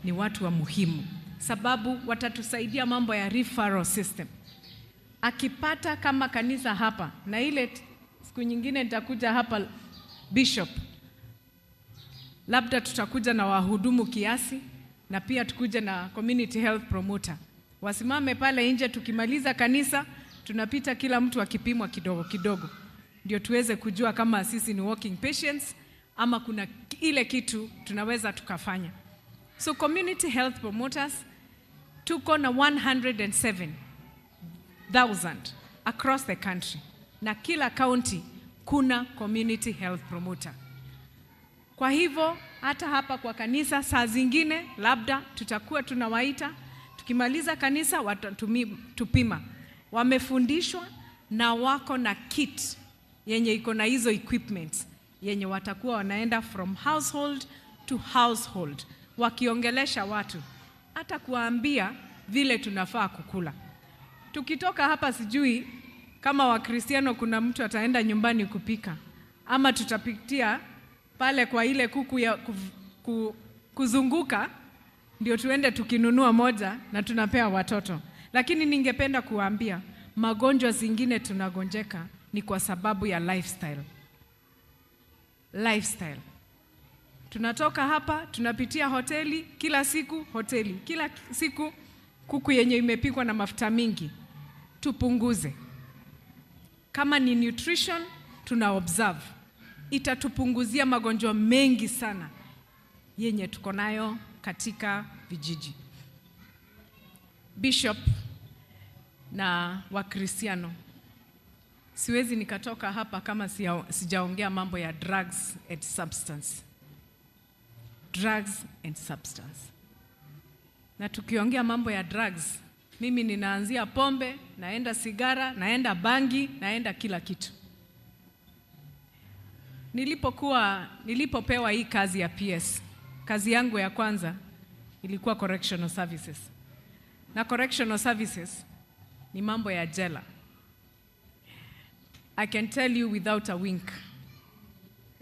ni watu wa muhimu, sababu watatusaidia mambo ya referral system. Akipata kama kanisa hapa, na ile siku nyingine nitakuja hapa Bishop, labda tutakuja na wahudumu kiasi, na pia tukuje na community health promoter. Wasimame pale nje, tukimaliza kanisa, tunapita kila mtu akipimwa kidogo kidogo, ndio tuweze kujua kama sisi ni walking patients ama kuna ile kitu tunaweza tukafanya. So community health promoters tuko na 107,000 across the country, na kila county kuna community health promoter. Kwa hivyo hata hapa kwa kanisa saa zingine labda tutakuwa tunawaita, tukimaliza kanisa watatupima. Wamefundishwa na wako na kit yenye iko na hizo equipments yenye watakuwa wanaenda from household to household wakiongelesha watu, hata kuambia vile tunafaa kukula. Tukitoka hapa sijui kama Wakristiano kuna mtu ataenda nyumbani kupika, ama tutapitia pale kwa ile kuku ya kuzunguka ndio tuende tukinunua moja na tunapea watoto. Lakini ningependa kuambia magonjwa zingine tunagonjeka ni kwa sababu ya lifestyle. Lifestyle. Tunatoka hapa, tunapitia hoteli, kila siku hoteli, kila siku kuku yenye imepikwa na mafuta mingi. Tupunguze. Kama ni nutrition, tuna observe. Itatupunguzia magonjwa mengi sana yenye tuko nayo katika vijiji. Bishop na Wakristiano, siwezi nikatoka hapa kama sijaongea mambo ya drugs and substance. Drugs and substance. Na tukiongea mambo ya drugs, mimi ninaanzia pombe, naenda sigara, naenda bangi, naenda kila kitu. Nilipopewa hii kazi ya PS, kazi yangu ya kwanza ilikuwa correctional services. Na correctional services ni mambo ya jela. I can tell you without a wink,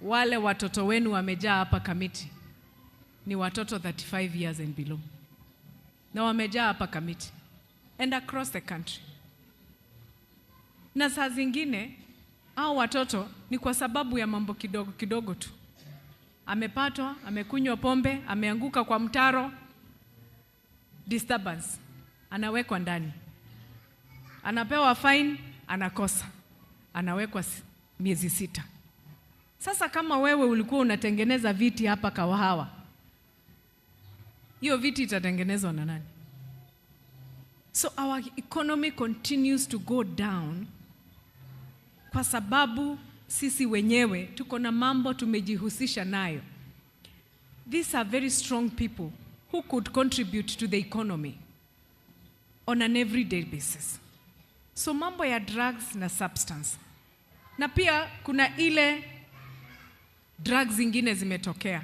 wale watoto wenu wamejaa hapa Kamiti ni watoto 35 years and below. Na wamejaa hapa Kamiti and across the country. Na saa zingine hao watoto ni kwa sababu ya mambo kidogo kidogo tu. Amepatwa, amekunywa pombe, ameanguka kwa mtaro, disturbance, anawekwa ndani. Anapewa fine, anakosa. Anawekwa miezi 6. Sasa kama wewe ulikuwa unatengeneza viti hapa Kawahawa, hiyo viti itatengenezwa na nani? So our economy continues to go down kwa sababu sisi wenyewe tuko na mambo tumejihusisha nayo. These are very strong people who could contribute to the economy on an everyday basis. So mambo ya drugs na substance. Na pia kuna ile drugs zingine zimetokea.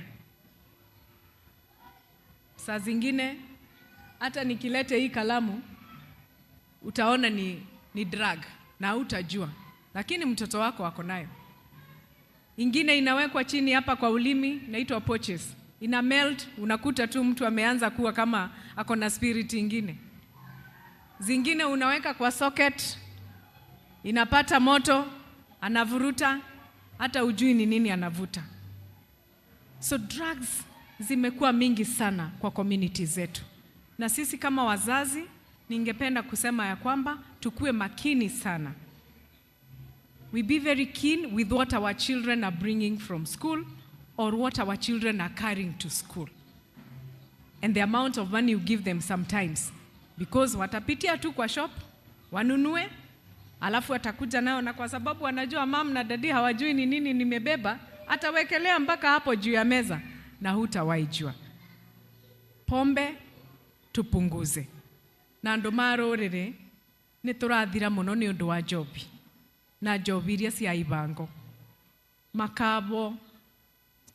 Saa zingine hata nikilete hii kalamu utaona ni drug na utajua, lakini mtoto wako wako nayo. Ingine inawekwa chini hapa kwa ulimi, inaitwa pouches. Ina melt, unakuta tu mtu ameanza kuwa kama ako na spirit ingine. Zingine unaweka kwa socket, inapata moto, anavuruta, hata ujui ni nini anavuta. So drugs zimekuwa mingi sana kwa community zetu. Na sisi kama wazazi, ningependa kusema ya kwamba tukue makini sana. We be very keen with what our children are bringing from school or what our children are carrying to school. And the amount of money you give them sometimes. Because watapitia tu kwa shop, wanunue, alafu watakuja nao, na kwa sababu wanajua mom na dadi hawajui ni nini nimebeba, atawekelea mpaka hapo juu ya meza na hutawaijua. Pombe tupunguze. Na ndo marorere ni turathira muno ni undu wa njobi. Na njobi iria cia ibango. Makabo,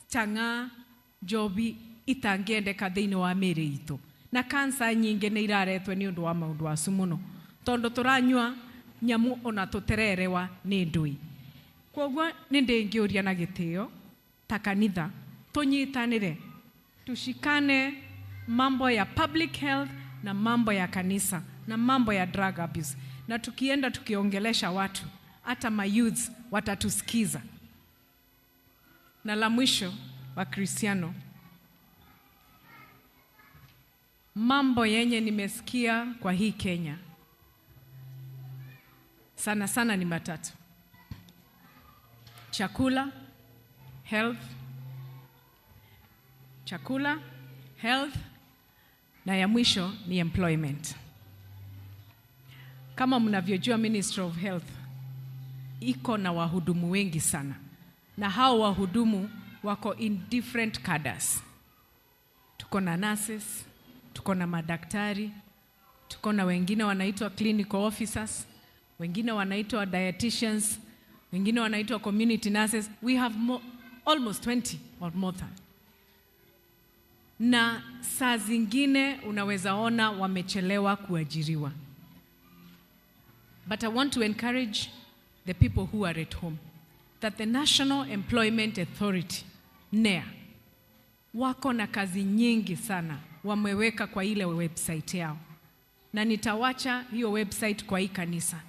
changa, njobi itangiendeka thiini wa miri itu. Na kansa nyingi ni iraretwe ni undu wa maundu acu muno. Tondo turanyua nyamu ona tutererewa ni ndui. Kwoguo ni ndingiuria na gitio ta kanitha tunyitanire, tushikane mambo ya public health na mambo ya kanisa na mambo ya drug abuse, na tukienda tukiongelesha watu, hata mayouths watatusikiza. Na la mwisho wa Kristiano, mambo yenye nimesikia kwa hii Kenya sana sana ni matatu: chakula, health, chakula, health, na ya mwisho ni employment. Kama mnavyojua, Ministry of Health iko na wahudumu wengi sana, na hao wahudumu wako in different cadres. Tuko na nurses, tuko na madaktari, tuko na wengine wanaitwa clinical officers, wengine wanaitwa dietitians, wengine wanaitwa community nurses. We have almost 20 or more than. Na saa zingine unaweza ona wamechelewa kuajiriwa. But I want to encourage the people who are at home that the National Employment Authority, NEA, wako na kazi nyingi sana wameweka kwa ile website yao. Na nitawacha hiyo website kwa hii kanisa.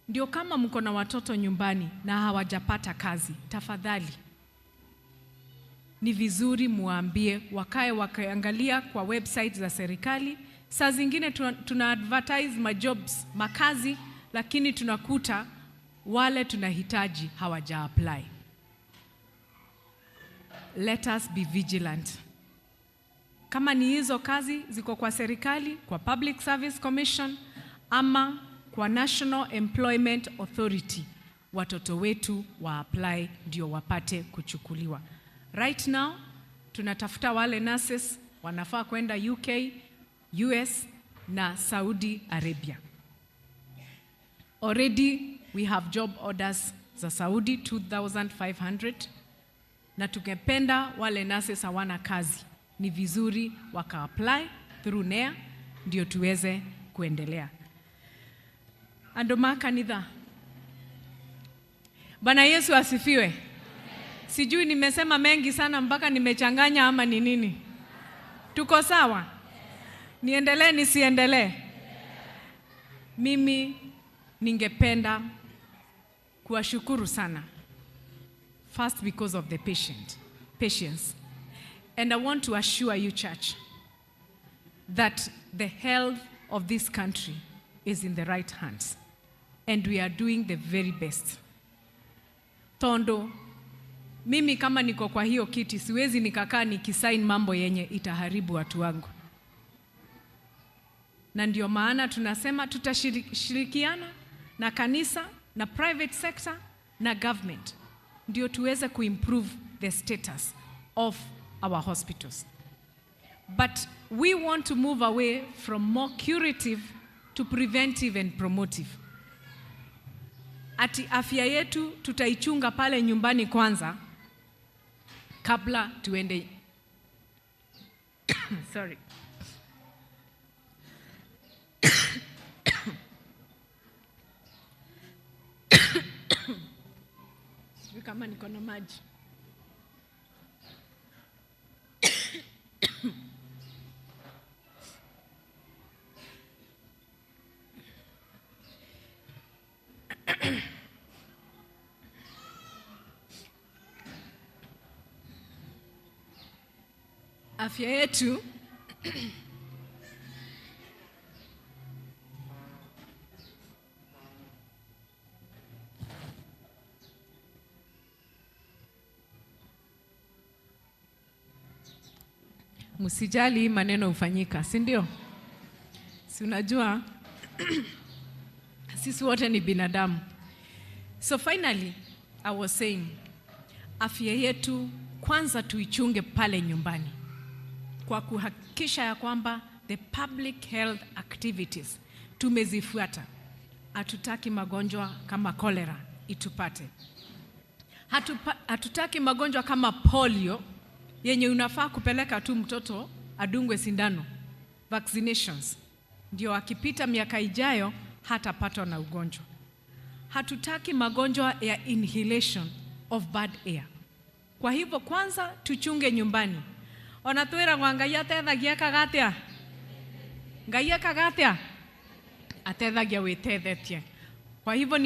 Ndio kama mko na watoto nyumbani na hawajapata kazi, tafadhali ni vizuri muambie wakae wakaangalia kwa website za serikali. Saa zingine tuna advertise majobs, makazi, lakini tunakuta wale tunahitaji hawaja apply. Let us be vigilant. Kama ni hizo kazi ziko kwa serikali, kwa Public Service Commission ama kwa National Employment Authority, watoto wetu wa apply ndio wapate kuchukuliwa. Right now tunatafuta wale nurses wanafaa kwenda UK, US na Saudi Arabia. Already we have job orders za Saudi 2,500 na tungependa wale nurses hawana kazi, ni vizuri waka apply through NEA ndio tuweze kuendelea. Andoma kanitha. Bwana Yesu asifiwe. Sijui nimesema mengi sana mpaka nimechanganya ama ni nini. Tuko sawa? Niendelee nisiendelee? Mimi ningependa kuwashukuru sana. First, because of the patience. And I want to assure you, church, that the health of this country is in the right hands. And we are doing the very best. Tondo, mimi kama niko kwa hiyo kiti, siwezi nikakaa nikisign mambo yenye itaharibu watu wangu. Na ndio maana tunasema tutashirikiana na kanisa, na private sector, na government. Ndio tuweze kuimprove the status of our hospitals. But we want to move away from more curative to preventive and promotive. Ati afya yetu tutaichunga pale nyumbani kwanza kabla tuende sorry. Kama niko na maji. Afya yetu msijali maneno ufanyika, si ndio? Si unajua sisi wote ni binadamu. So finally I was saying, afya yetu kwanza tuichunge pale nyumbani kwa kuhakikisha ya kwamba the public health activities tumezifuata. Hatutaki magonjwa kama cholera itupate. Hatutaki magonjwa kama polio yenye unafaa kupeleka tu mtoto adungwe sindano, vaccinations, ndio akipita miaka ijayo hatapatwa na ugonjwa. Hatutaki magonjwa ya inhalation of bad air. Kwa hivyo kwanza tuchunge nyumbani. Onatwira kwa Ngai atethagia kagatia. Ngai akagatia. Atethagia wetethetie. Kwa hivyo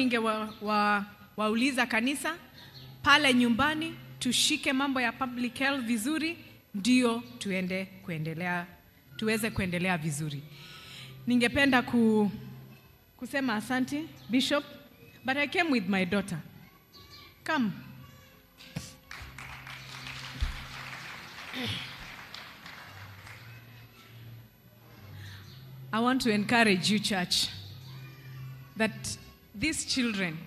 wauliza kanisa pale nyumbani tushike mambo ya public health vizuri ndio tuweze kuendelea vizuri. Ningependa kusema asante Bishop, but I came with my daughter. Come. I want to encourage you, church, that these children,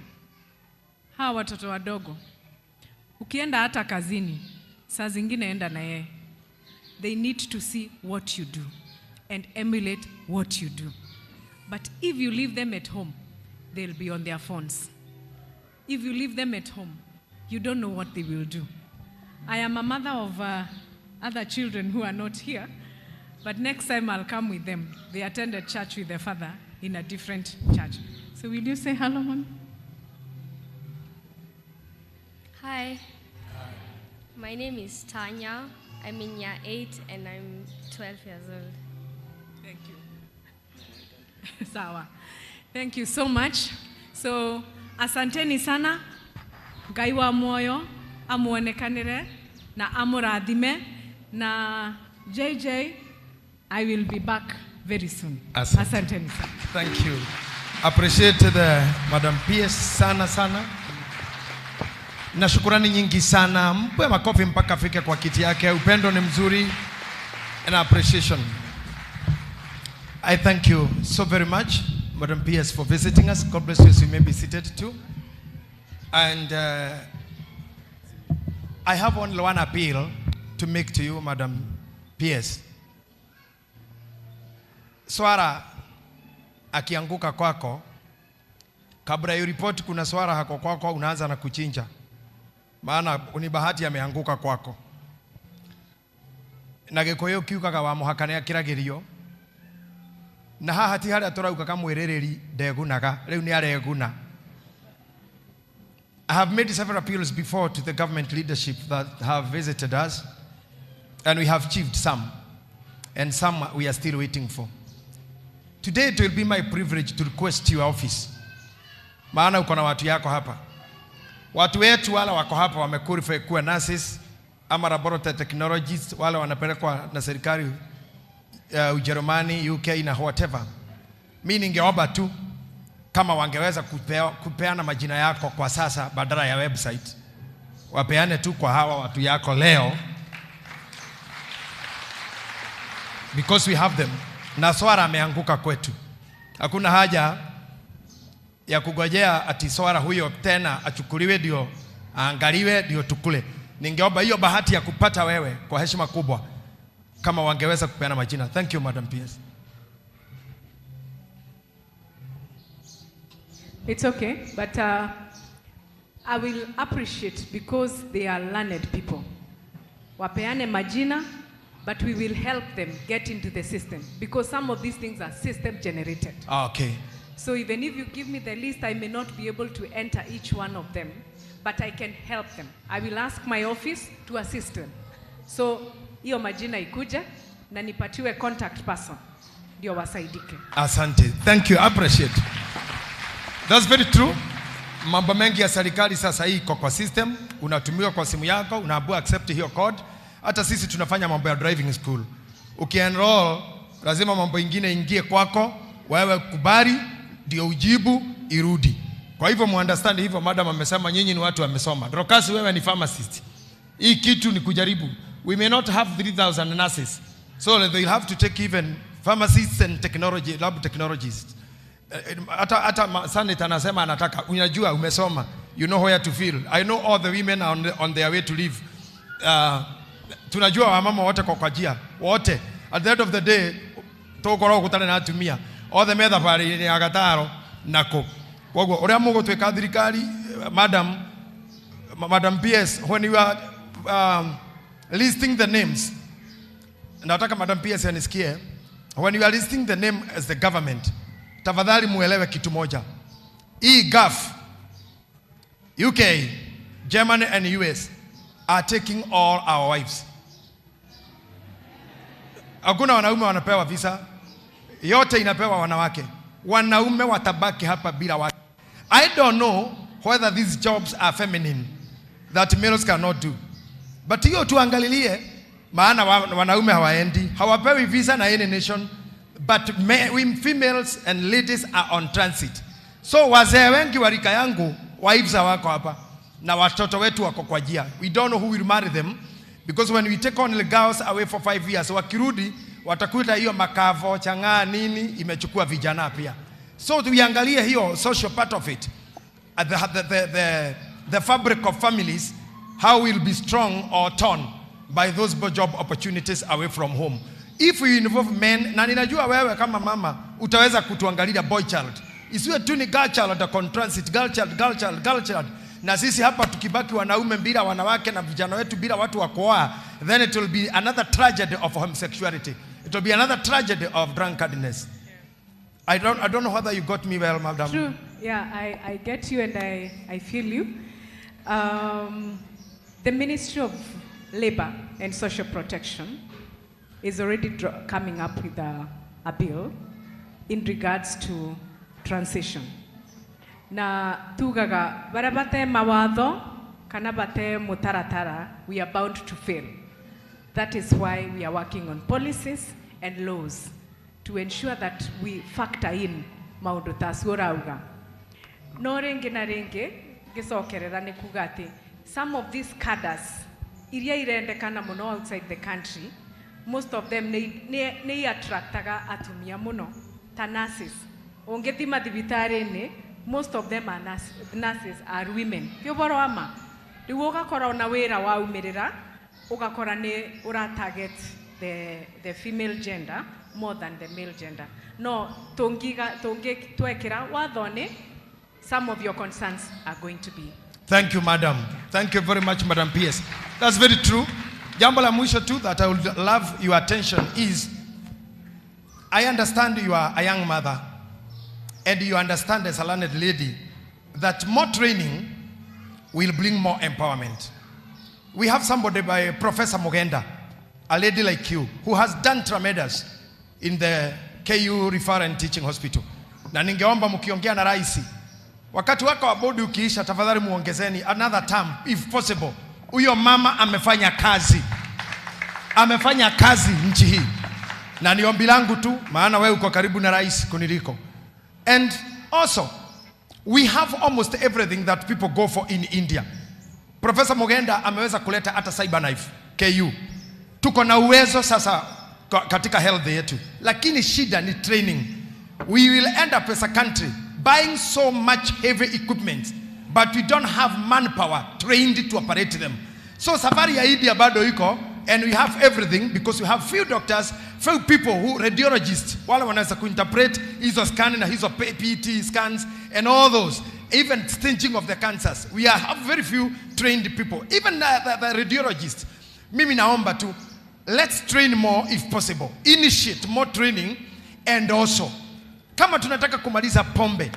hawa watoto wadogo, ukienda hata kazini, saa zingine enda na yeye. They need to see what you do and emulate what you do. But if you leave them at home, they'll be on their phones. If you leave them at home, you don't know what they will do. I am a mother of other children who are not here, but next time I'll come with them. They attended church with their father in a different church. So will you say hello, Mom? Hi. My name is Tanya. I'm in year 8 and I'm 12 years old. Thank you. Sawa. Thank you so much. So, asanteni sana. Ngai wa moyo amuonekanire na amurathime na JJ, I will be back very soon. Asanteni sana. Thank you. Appreciate the Madam PS sana. Na shukurani nyingi sana. Mpe makofi mpaka afike kwa kiti yake. Upendo ni mzuri. And appreciation. I thank you so very much, Madam PS, for visiting us. God bless you. So you may be seated too. And I have only one appeal to make to you, Madam PS. Swara akianguka kwako, kabla you report kuna swara hako kwako, unaanza na kuchinja. maana ni bahati ameanguka kwako. Na Gikuyu kiugaga wa muhakania kiragirio, na haha ti haria turauga kamwirereri ndegunaga, riu ni areguna. I have made several appeals before to the government leadership that have visited us, and we have achieved some, and some we are still waiting for. Today it will be my privilege to request your office, maana uko na watu yako hapa. Watu wetu wala wako hapa wamequalify kuwa nurses ama laboratory technologists, wala wanapelekwa na serikali Ujerumani, UK na whatever. Mimi ningeomba tu kama wangeweza kupeana majina yako kwa sasa badala ya website. Wapeane tu kwa hawa watu yako leo, because we have them. Na swara ameanguka kwetu. Hakuna haja ya kugojea ati swara huyo tena achukuliwe ndio aangaliwe ndio tukule. Ningeomba hiyo bahati ya kupata wewe kwa heshima kubwa kama wangeweza kupeana majina. Thank you, Madam PS. It's okay, but I will appreciate because they are learned people. Wapeane majina, but we will help them get into the system because some of these things are system generated. Okay. So even if you give me the list, I may not be able to enter each one of them, but I can help them. I will ask my office to assist them. So hiyo majina ikuje na nipatiwe contact person ndio wasaidike. Asante. Thank you. I appreciate. That's very true. Mambo mengi ya serikali sasa hii iko kwa system, unatumiwa kwa simu yako, unaambiwa accept hiyo code. Hata sisi tunafanya mambo ya driving school. Ukienroll lazima mambo ingine ingie kwako, wewe kubali ndio ujibu irudi. Kwa hivyo muunderstand hivyo, madam amesema nyinyi ni watu wamesoma. Dorcas wewe ni pharmacist. Hii kitu ni kujaribu. We may not have 3,000 nurses. So they'll have to take even pharmacists and technology, lab technologists. Hata Sanit anasema anataka, unajua umesoma, you know where to feel. I know all the women are on their way to leave. Tunajua wamama wote kwa jia wote, at the end of the day tokoro gutana na atumia othe metha bari ni agataro nako koguo uria mugo tweka thirikari. Madam PS, when you are listing the names, nataka Madam PS anisikie, when you are listing the name as the government, tafadhali muelewe kitu moja. Gulf, UK, Germany and US are taking all our wives. Hakuna wanaume wanapewa visa, yote inapewa wanawake. Wanaume watabaki hapa bila wake. I don't know whether these jobs are feminine that males cannot do, but hiyo tuangalilie, maana wanaume hawaendi, hawapewi visa na any nation, but females and ladies are on transit. So wazee wengi wa rika yangu wives wako hapa na watoto wetu wako kwa jia. We don't know who will marry them, because when we take on the girls away for 5 years, wakirudi watakuta hiyo makavo changa nini imechukua vijana pia. So tuiangalie hiyo social part of it, the fabric of families, how will be strong or torn by those job opportunities away from home. If we involve men, na ninajua wewe kama mama utaweza kutuangalia boy child, isiwe tu ni girl child at on transit, girl child. Na sisi hapa tukibaki wanaume bila wanawake na vijana wetu bila watu wa kuoa, then it will be another tragedy of homosexuality. It will be another tragedy of drunkardness. I don't know whether you got me well, madam. True. Yeah, I get you and I feel you. The Ministry of Labor and Social Protection is already coming up with a bill in regards to transition. Na tugaga barabate mawatho kana bate mutaratara, we are bound to fail. That is why we are working on policies and laws to ensure that we factor in maundu tasurauga. No renge na renge gicokerera ni kugati some of these cadres iria irendekana muno outside the country, most of them ne attractaga atumia muno ta nurses. Ongethima thibitari ni most of them are nurses are women. Yoboro ama riu ugakora ona wira wa umirira ugakora ni ura target the female gender more than the male gender. No twekira wathone, some of your concerns are going to be Thank you, madam. Thank you very much, Madam PS. That's very true. Jambo la mwisho too that I would love your attention is, I understand you are a young mother and you understand as a learned lady that more training will bring more empowerment. We have somebody by Professor Mogenda, a lady like you, who has done tremendous in the KU Referral and Teaching Hospital. Na ningeomba mkiongea na rais, wakati wako wa bodi ukiisha, tafadhali muongezeni another term if possible. Huyo mama amefanya kazi. Amefanya kazi nchi hii. Na ni ombi langu tu, maana wewe uko karibu na rais kuniliko. And also, we have almost everything that people go for in India. Professor Mogenda ameweza kuleta hata cyber knife, KU. Tuko na uwezo sasa katika health yetu. Lakini shida ni training. We will end up as a country buying so much heavy equipment, but we don't have manpower trained to operate them. So safari ya India bado iko, and we have everything because we have few doctors, few people who radiologists, wale wanaweza kuinterpret hizo scan na hizo PET scans and all those, even staging of the cancers. We have very few trained people, even the radiologists. Mimi naomba tu, let's train more if possible, initiate more training. And also, kama tunataka kumaliza pombe,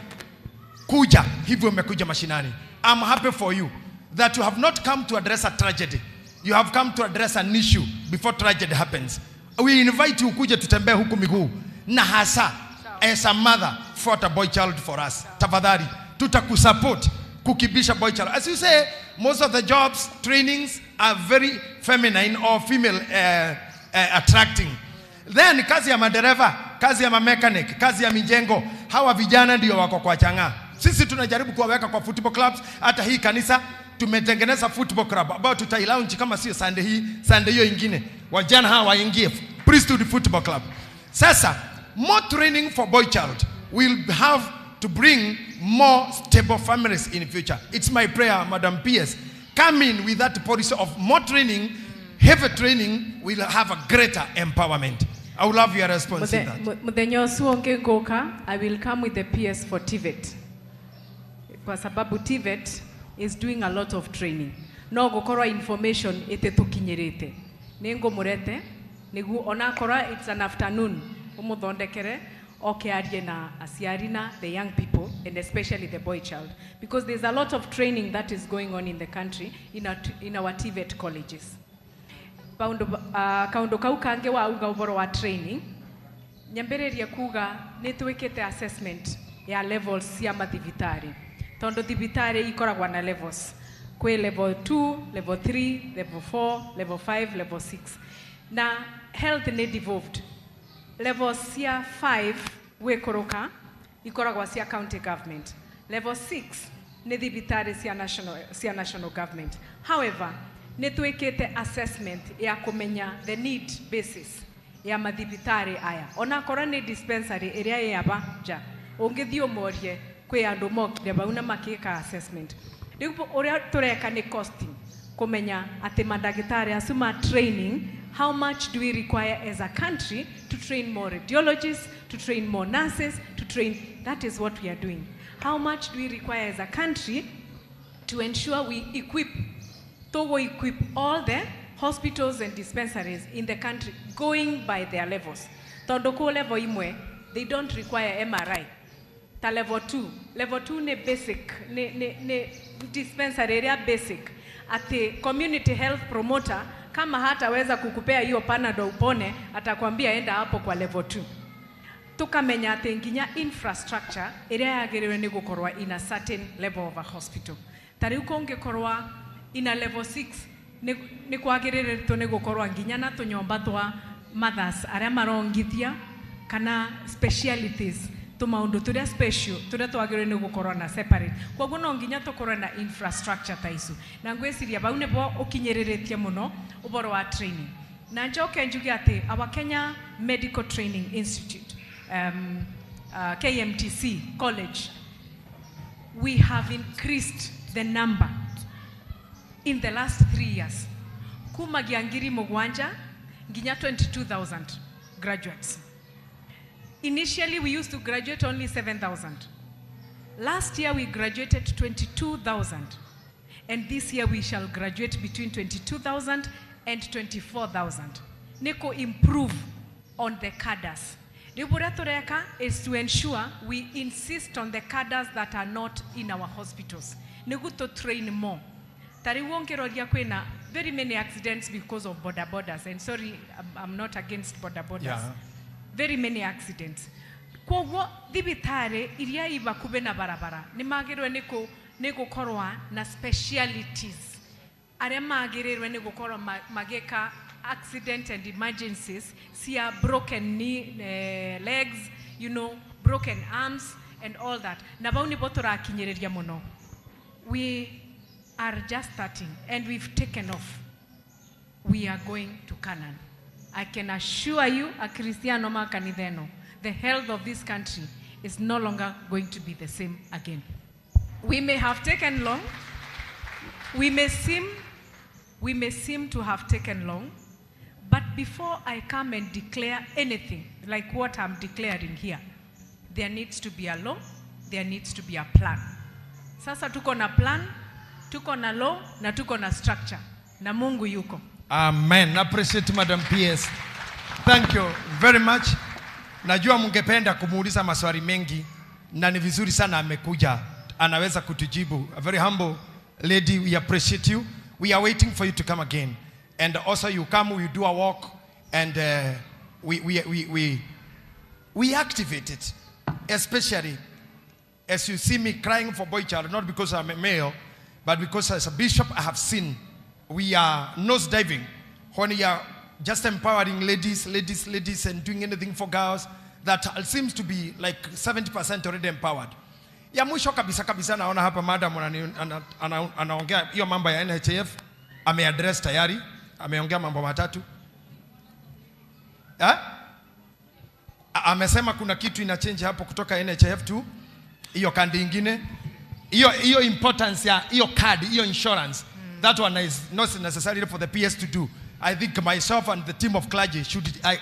kuja hivyo umekuja mashinani. I'm happy for you that you have not come to address a tragedy. You have come to address an issue before tragedy happens. We invite you kuja tutembee huku miguu. Na hasa, as a mother, fought a boy child for us. Tafadhali, tutakusupport kukibisha boy child. As you say, most of the jobs, trainings are very feminine or female attracting. Then kazi ya madereva, kazi ya mechanic, kazi ya mijengo, hawa vijana ndio wako kwa changa. Sisi tunajaribu kuwaweka kwa football clubs. Hata hii kanisa tumetengeneza football club ambao tutailaunch kama sio Sunday hii, Sunday hiyo ingine. Wajana hawa waingie Priesthood Football Club. Sasa, more training for boy child will have to bring more stable families in the future. It's my prayer, Madam PS. Come in with that policy of more training, heavy training will have a greater empowerment. I would love your response to that. I will come with the PS for TVET. Kwa sababu TVET is doing a lot of training. No gukora information ete tukinyerete. Nengo murete, negu onakora it's an afternoon. Umuthondekere okearie na asiarina the young people and especially the boy child, because there's a lot of training that is going on in the country in our TVET colleges. Kaundo kau kange wa uga uboro wa training nyambereria kuga nitwekete assessment ya levels ya mathibitari. Tondo thibitari ikoragwa na levels. Kwe level 2, level 3, level 4, level 5, level 6. Na health ne devolved. Level cia 5 we koroka ikoragwa cia county government. Level 6 ne thibitari cia national government. However, netwekete assessment ya kumenya the need basis ya mathibitari aya. Ona kora ni dispensary area ya banja. Ongethio morie kwe andu mokire bauna makika assessment. Ndipo oria tureka ni costing kumenya ati madagitari asuma training, how much do we require as a country to train more radiologists, to train more nurses, to train, that is what we are doing. How much do we require as a country to ensure we equip all the hospitals and dispensaries in the country going by their levels. Tondoko level imwe, they don't require MRI. Ta level 2. Level 2 ne basic, ne dispensary area basic. Ati community health promoter, kama hataweza kukupea hiyo panado upone, atakwambia enda hapo kwa level 2. Tukamenya ati nginya infrastructure area yagerewe ni gukorwa in a certain level of a hospital. Tari uko ungekorwa in a level 6 ni kwagirire to ne gukorwa nginya na tunyomba twa mothers aria marongithia kana specialities to maundu turia special turia twagirire ni gukorwa na separate. Kwa guno nginya tukorwa na infrastructure taisu. Na ngwesiria bau ne bo ukinyeriretie muno uboro wa training. Na njoke njuge ati our Kenya Medical Training Institute, KMTC College, we have increased the number in the last 3 years. Kuma giangiri mugwanja, nginya 22,000 graduates. Initially, we used to graduate only 7,000. Last year, we graduated 22,000. and this year we shall graduate between 22,000 and 24,000. Niko improve on the cadres. Tureka is to ensure we insist on the cadres that are not in our hospitals. Nigu to train more. Tariwongeroria kwena very many accidents because of border borders. And sorry, I'm not against border borders. Yeah. Very many accidents. Kwa dibitare iria iba kubena barabara. Nimagirwe neko korwa na specialities. Are magirwe neko korwa mageka accident and emergencies. See broken knee, legs, broken arms and all that. Nabauni botora kinyereria mono. We are just starting and we've taken off. We are going to Canaan. I can assure you, a Cristiano Makanideno, the health of this country is no longer going to be the same again. We may have taken long. We may seem to have taken long, but before I come and declare anything like what I'm declaring here, there needs to be a law, there needs to be a plan. Sasa tuko na plan, tuko na law, na tuko na structure. Na Mungu yuko. Amen. Appreciate Madam PS. Thank you very much. Najua mungependa kumuuliza maswali mengi na ni vizuri sana amekuja. Anaweza kutujibu. A very humble lady, we appreciate you. We are waiting for you to come again. And also you come, we do a walk and we activate it. Especially as you see me crying for boy child, not because I'm a male, but because as a bishop I have seen we are nose diving when we are just empowering ladies and doing anything for girls that seems to be like 70% already empowered. Ya mwisho kabisa naona hapa madam anaongea hiyo mambo ya NHIF, ameaddress tayari, ameongea mambo matatu. Amesema kuna kitu ina change hapo kutoka NHIF to hiyo kandi ingine. Hiyo importance ya hiyo card, hiyo insurance. That one is not necessarily for the PS to do. I think myself and the team of clergy should I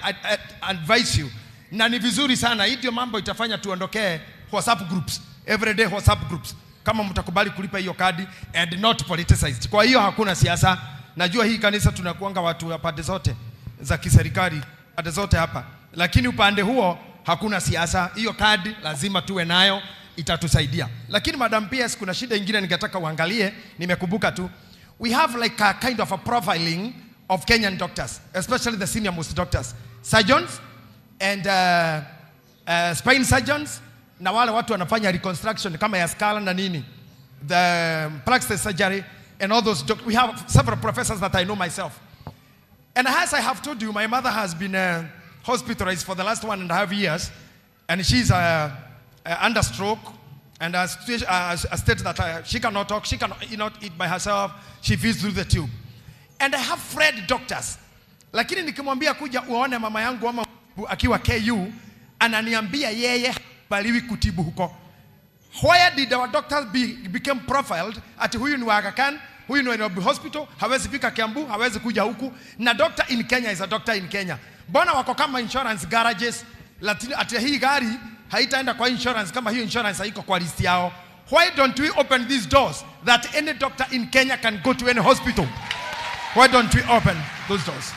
advise you. Na ni vizuri sana, hiyo mambo itafanya tuondokee WhatsApp groups, everyday WhatsApp groups. Kama mtakubali kulipa hiyo kadi and not politicized. Kwa hiyo hakuna siasa. Najua hii kanisa tunakuanga watu wa pande zote za kiserikali, pande zote hapa. Lakini upande huo hakuna siasa. Hiyo kadi lazima tuwe nayo, itatusaidia. Lakini Madam PS, kuna shida nyingine ningetaka uangalie, nimekumbuka tu. We have like a kind of a profiling of Kenyan doctors, especially the senior most doctors, surgeons and spine surgeons, na wale watu wanafanya reconstruction kama ya skull na nini, the plastic surgery and all those doctors. We have several professors that I know myself. And as I have told you, my mother has been hospitalized for the last 1.5 years, and she's under stroke, and stated that she cannot talk, she cannot eat by herself, she feeds through the tube. And I have Fred doctors. Lakini nikimwambia kuja uone mama yangu ama akiwa KU, ananiambia yeye baliwi kutibu huko. Where did our doctors become profiled? Ati huyu ni wa Aga Khan, huyu ni wa Nairobi Hospital, hawezi fika Kiambu, hawezi kuja huku. Na doctor in Kenya is a doctor in Kenya. Mbona wako kama insurance garages? Ati hii gari haitaenda kwa insurance kama hiyo insurance haiko kwa list yao. Why don't we open these doors that any doctor in Kenya can go to any hospital? Why don't we open those doors?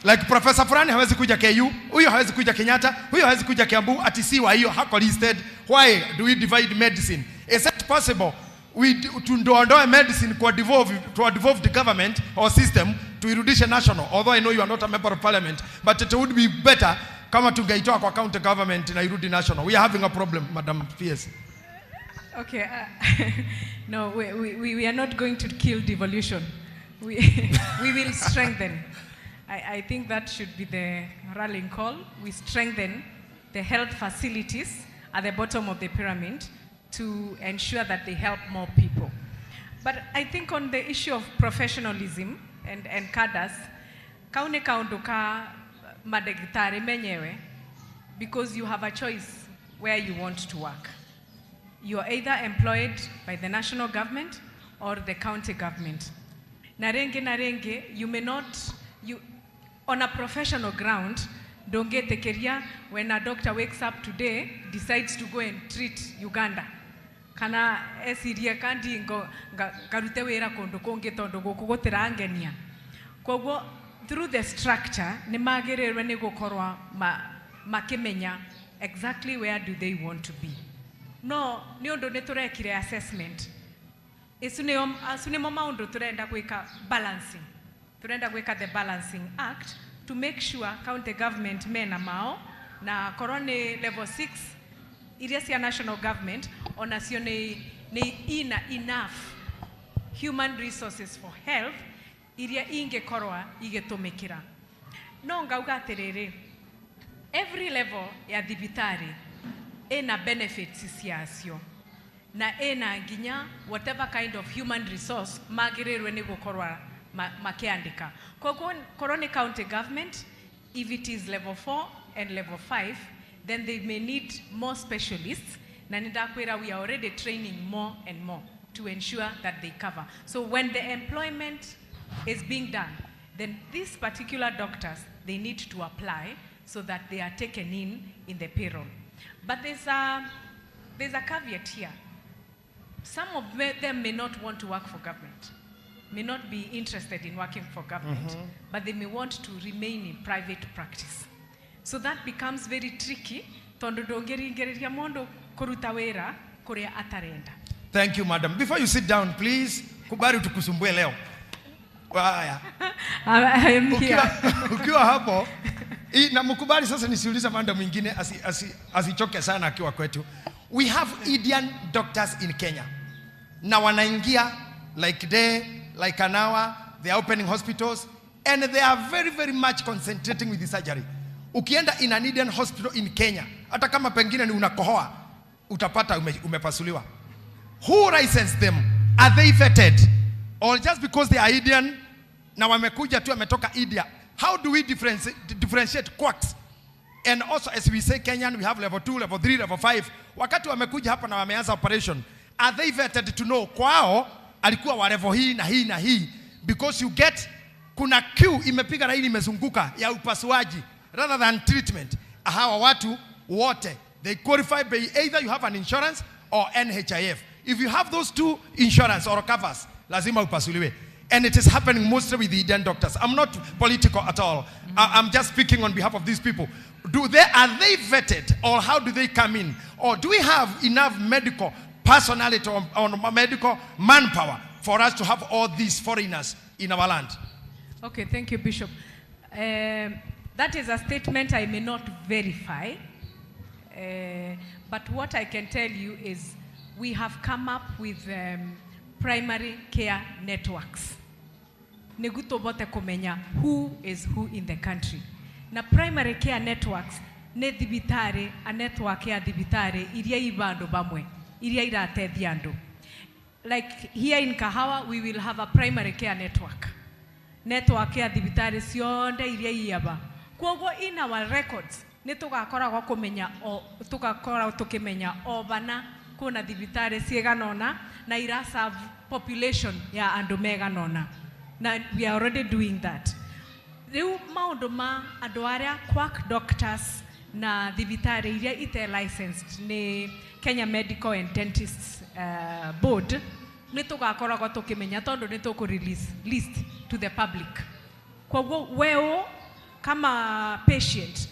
Like Professor Frani hawezi kuja KU, huyo hawezi kuja Kenyatta, huyo hawezi kuja Kiambu, ati si wa hiyo hako listed. Why do we divide medicine? Is it possible we tundoondoe medicine to devolve the government or system to irudishe national? Although I know you are not a member of parliament, but it would be better kama tungeitoa kwa county government na irudi national. We are having a problem, Madam PS. Okay, no, we are not going to kill devolution. We will strengthen. I think that should be the rallying call. We strengthen the health facilities at the bottom of the pyramid to ensure that they help more people. But I think on the issue of professionalism and cadres, kaune kaunduka madagitari menyewe, because you have a choice where you want to work. You are either employed by the national government or the county government. Narenge, you may not, on a professional ground, don't get the career when a doctor wakes up today, decides to go and treat Uganda. kana esiria kandi ngarute wira kundu kungi tondu guku gutirangenia koguo through the structure ni magirirwe ni gukorwa makimenya exactly where do they want to be. No ni undu ni turekire assessment asunimo maundu turenda gwika balancing, turenda gwika the balancing act to make sure county government mena mao na koroni level 6 iria cia national government onacio ni enough human resources for health iria ingekorwa igetumikira. No ngauga atiriri, every level ya thibitari ena benefits ciacio na ena nginya whatever kind of human resource magirirwe ni gukorwa makiandika. Koguo koroni county government, if it is level 4 and level 5, then they may need more specialists. Na nindakwira we are already training more and more to ensure that they cover. So when the employment is being done, then these particular doctors, they need to apply so that they are taken in the payroll. But there's a caveat here. Some of them may not want to work for government, may not be interested in working for government, but they may want to remain in private practice. So that becomes very tricky. Thank you, madam. Before you sit down, please, kubali tukusumbue leo. Waya. I am here. Ukiwa hapo, na mkubali sasa nisiuliza manda mwingine asichoke sana akiwa kwetu. We have Indian doctors in Kenya. Na wanaingia like day, like an hour, they are opening hospitals, and they are very, very much concentrating with the surgery. Ukienda in an Indian hospital in Kenya, hata kama pengine ni unakohoa, utapata umepasuliwa. Who licensed them? Are they vetted? Or just because they are Indian, na wamekuja tu wametoka India? How do we differentiate quacks? And also, as we say Kenyan, we have level 2, level 3, level 5. Wakati wamekuja hapa na wameanza operation, are they vetted to know kwao alikuwa wa level hii na hii na hii? Because you get, kuna queue imepiga laini imezunguka ya upasuaji rather than treatment. Hawa watu wote, they qualify by either you have an insurance or NHIF. If you have those two insurance or covers, lazima upasuliwe. And it is happening mostly with the Indian doctors. I'm not political at all. I'm just speaking on behalf of these people. Are they vetted, or how do they come in? Or do we have enough medical personality or medical manpower for us to have all these foreigners in our land? Okay, thank you, Bishop. That is a statement I may not verify. But what I can tell you is we have come up with primary care networks. Neguto bote kumenya who is who in the country. Na primary care networks ne thibitari, a network ya thibitari iria ibando bamwe, iria irateithia andu. Like here in Kahawa, we will have a primary care network. Network ya thibitari cionde iria iaba. Koguo in our records ne tugakoragwo kumenya o tugakoragwo tukimenya o bana kuna thibitari cieganona na ira serve population ya andu meganona. Now we are already doing that. Riu maundu ma andu aria quack doctors na thibitari iria ite licensed ni Kenya Medical and Dentists Board ni tugakoragwo tukimenya tondu ni tuku release list to the public. Koguo weo kama patient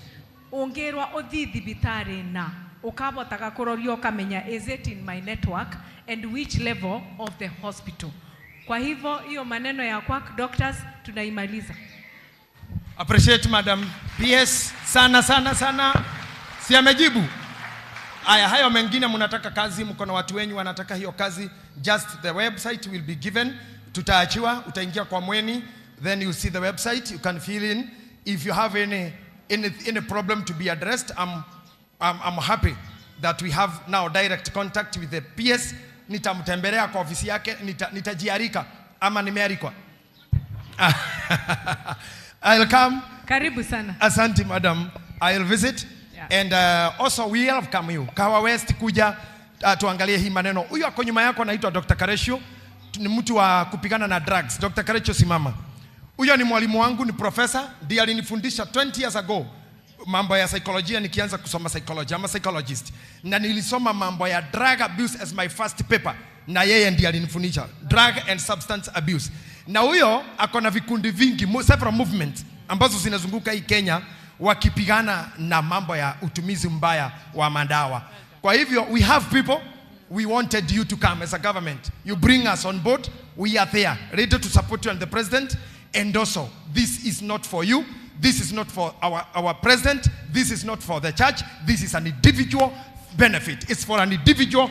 ongerwa othi thibitari na ukabotaga kurorio kamenya is it in my network and which level of the hospital. Kwa hivyo hiyo maneno ya quack doctors tunaimaliza. Appreciate Madam PS sana sana sana. Si amejibu. Aya, hayo mengine mnataka kazi, mko na watu wenyu wanataka hiyo kazi, just the website will be given. Tutaachiwa, utaingia kwa Mweni, then you see the website, you can fill in. If you have any problem to be addressed, I'm happy that we have now direct contact with the PS. Nitamtembelea kwa ofisi yake, nitajiarika ama nimearikwa. I'll come. Karibu sana. Asante madam. I'll visit. Yeah. And also we welcome you. Kahawa West kuja tuangalie hii maneno. Huyu ako nyuma yako anaitwa Dr. Karesho. Ni mtu wa kupigana na drugs. Dr. Karesho simama. Huyu ni mwalimu wangu, ni professor. Ndiye alinifundisha 20 years ago mambo ya psychology nikianza kusoma psychology. I'm a psychologist. Na nilisoma mambo ya drug abuse as my first paper. Na yeye ndiye alinifundisha drug and substance abuse. Na huyo akona vikundi vingi, several movements ambazo zinazunguka hii Kenya wakipigana na mambo ya utumizi mbaya wa madawa. Kwa hivyo we have people, we wanted you to come as a government. You bring us on board, we are there, ready to support you and the president. And also, this is not for you, this is not for our president, this is not for the church, this is an individual benefit. It's for an individual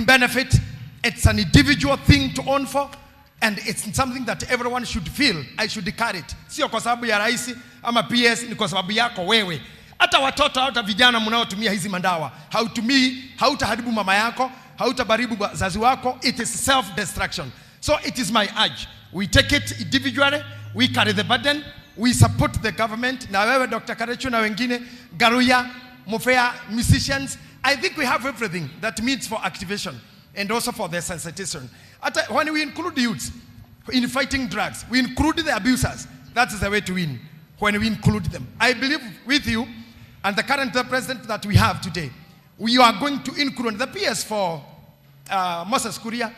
benefit. It's an individual thing to own for, and it's something that everyone should feel. I should carry it. Sio kwa sababu ya rais ama PS, ni kwa sababu yako wewe. Hata watoto, hata vijana mnaotumia hizi mandawa, hautumii, hautaharibu mama yako, hautabaribu wazazi wako. It is self-destruction. So it is my urge. We take it individually, we carry the burden, we support the government. Na wewe Dr. Karechu na wengine, Garuya, Mufea, musicians, I think we have everything that needs for activation and also for the sensitization. When we include youths in fighting drugs, we include the abusers. That's the way to win, when we include them. I believe with you and the current president that we have today, we are going to include the PS for Moses Kuria.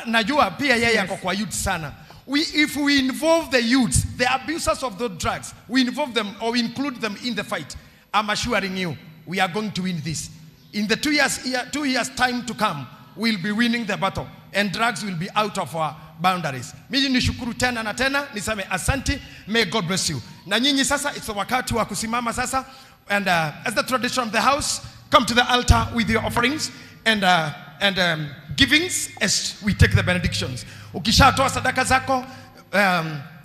Najua pia yeye yako kwa youth sana. If we involve the youths, the abusers of those drugs, we involve them or we include them in the fight, I'm assuring you, we are going to win this. In the 2 years time to come, we'll be winning the battle and drugs will be out of our boundaries. Mimi nishukuru tena na tena, niseme asante, may God bless you. Na nyinyi sasa, it's wakati wa kusimama sasa, and as the tradition of the house, come to the altar with your offerings and givings as we take the benedictions. Ukishatoa sadaka zako,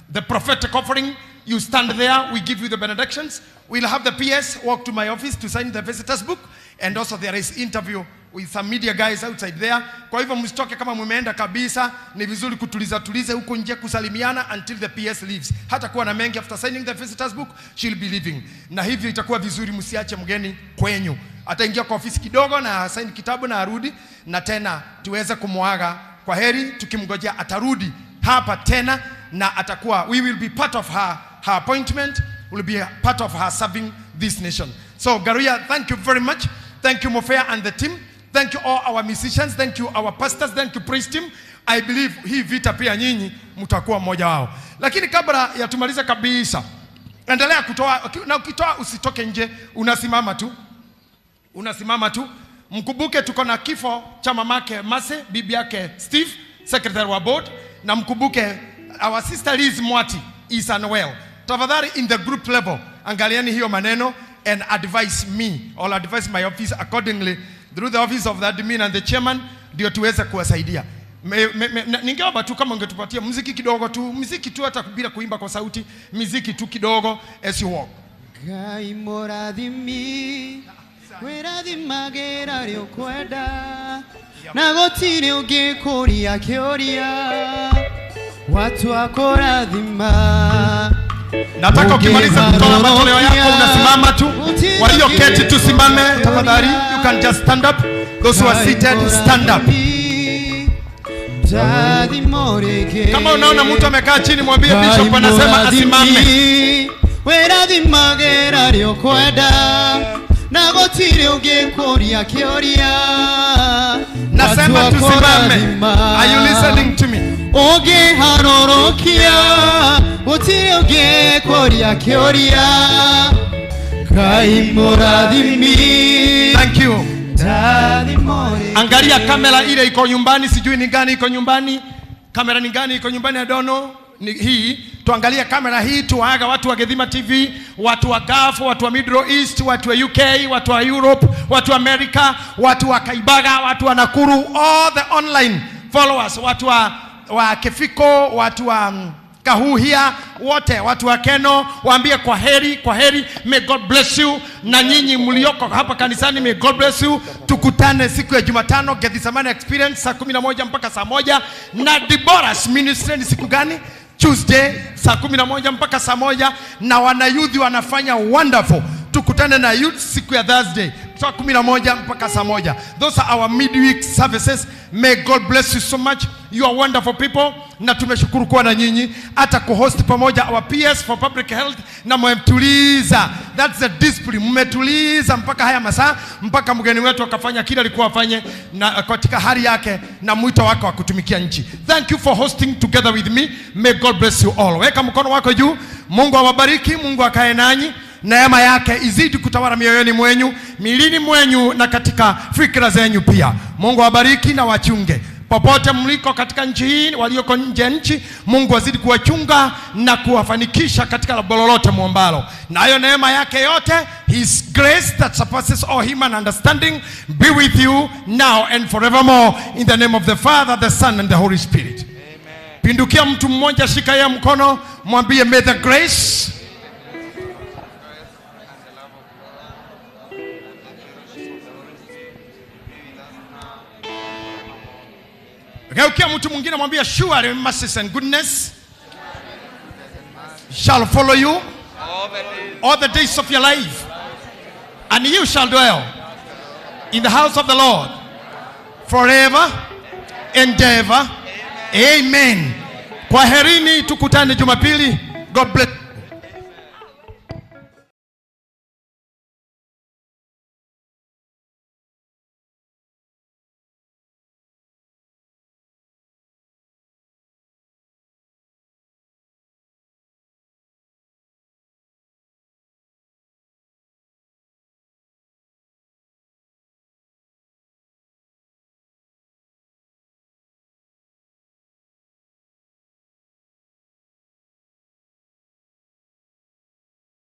the prophetic offering, you stand there, we give you the benedictions. We'll have the PS walk to my office to sign the visitors book, and also there is interview with some media guys outside there. Kwa hivyo msitoke kama mumeenda kabisa, ni vizuri kutuliza huko nje kusalimiana until the PS leaves. Hata kuwa na mengi, after signing the visitors book, she'll be leaving. Na hivyo itakuwa vizuri msiache mgeni kwenyu. Ataingia kwa ofisi kidogo na sign kitabu na arudi, na tena tuweze kumuaga kwa heri, tukimngojea atarudi hapa tena, na atakuwa, we will be part of her appointment, will be a part of her serving this nation. So Garuya, thank you very much. Thank you Mofea and the team. Thank you all our musicians. Thank you our pastors. Thank you praise team. I believe hii vita pia nyinyi mtakuwa mmoja wao. Lakini kabla ya tumalize kabisa, endelea kutoa, na ukitoa usitoke nje, unasimama tu. Mkumbuke tuko na kifo cha mamake Mase, bibi yake Steve, secretary wa board, na mkumbuke our sister Liz Mwati is unwell. Tafadhali in the group level, angalieni hiyo maneno and advise me or advise my office accordingly through the office of the admin and the chairman, ndio tuweze kuwasaidia. Ningeomba tu kama ungetupatia muziki kidogo tu, muziki tu hata bila kuimba kwa sauti, muziki tu kidogo as you walk. Gai moradimi weradimagera ryokwenda nagotire ugikuria kioria watu akoradhima. Nataka ukimaliza kutoa matoleo yako unasimama tu. Walioketi tusimame tafadhali. You can just stand up. Those who are seated, stand up. Kama unaona mtu amekaa chini, mwambie bishop anasema asimame. Weradimagera ryokwenda nagotire ugikuria kioria. Nasema tusimame. Are you listening to me? Oge harorokia otire ugikuria kioria. Kai moradimi. Thank you. Angalia kamera ile iko nyumbani, sijui ni gani iko nyumbani. Kamera ni gani iko nyumbani, I don't know. Ni hii, tuangalia kamera hii, tuaga watu wa Githima TV, watu wa Gulf, watu wa Middle East, watu wa UK, watu wa Europe, watu wa America, watu wa Kaibaga, watu wa Nakuru, all the online followers, watu wa Kefiko, watu wa Kahuhia, wote, watu wa Keno, waambie kwa heri, may God bless you. Na nyinyi mlioko hapa kanisani, may God bless you. Tukutane siku ya Jumatano, Gethsemane Experience, saa 11 mpaka saa 1. Na Deborah's Ministry ni siku gani? Tuesday, saa 11 mpaka saa 1. Na wanayouth wanafanya wonderful. Tukutane na youth siku ya Thursday. saa 11 mpaka saa 1. Those are our midweek services. May God bless you so much. You are wonderful people. Na tumeshukuru kuwa na nyinyi hata kuhost pamoja our PS for public health, na mmetuliza. That's the discipline. Mmetuliza mpaka haya masaa, mpaka mgeni wetu akafanya kile alikuwa afanye na katika hali yake na mwito wake wa kutumikia nchi. Thank you for hosting together with me. May God bless you all. Weka mkono wako juu. Mungu awabariki, Mungu akae nanyi. Neema yake izidi kutawala mioyoni mwenyu, milini mwenyu na katika fikra zenyu pia. Mungu awabariki na wachunge. Popote mliko katika nchi hii, walioko nje nchi, Mungu azidi kuwachunga na kuwafanikisha katika lolote muombalo. Na hayo neema yake yote, His grace that surpasses all human understanding, be with you now and forevermore, in the name of the Father, the Son and the Holy Spirit. Amen. Pindukia mtu mmoja, shika yeye mkono, mwambie may the grace Geukia mtu mwingine, mwambie surely mercy and goodness shall follow you all the days of your life, and you shall dwell in the house of the Lord forever and ever. Amen. Kwaherini, tukutane Jumapili. God bless.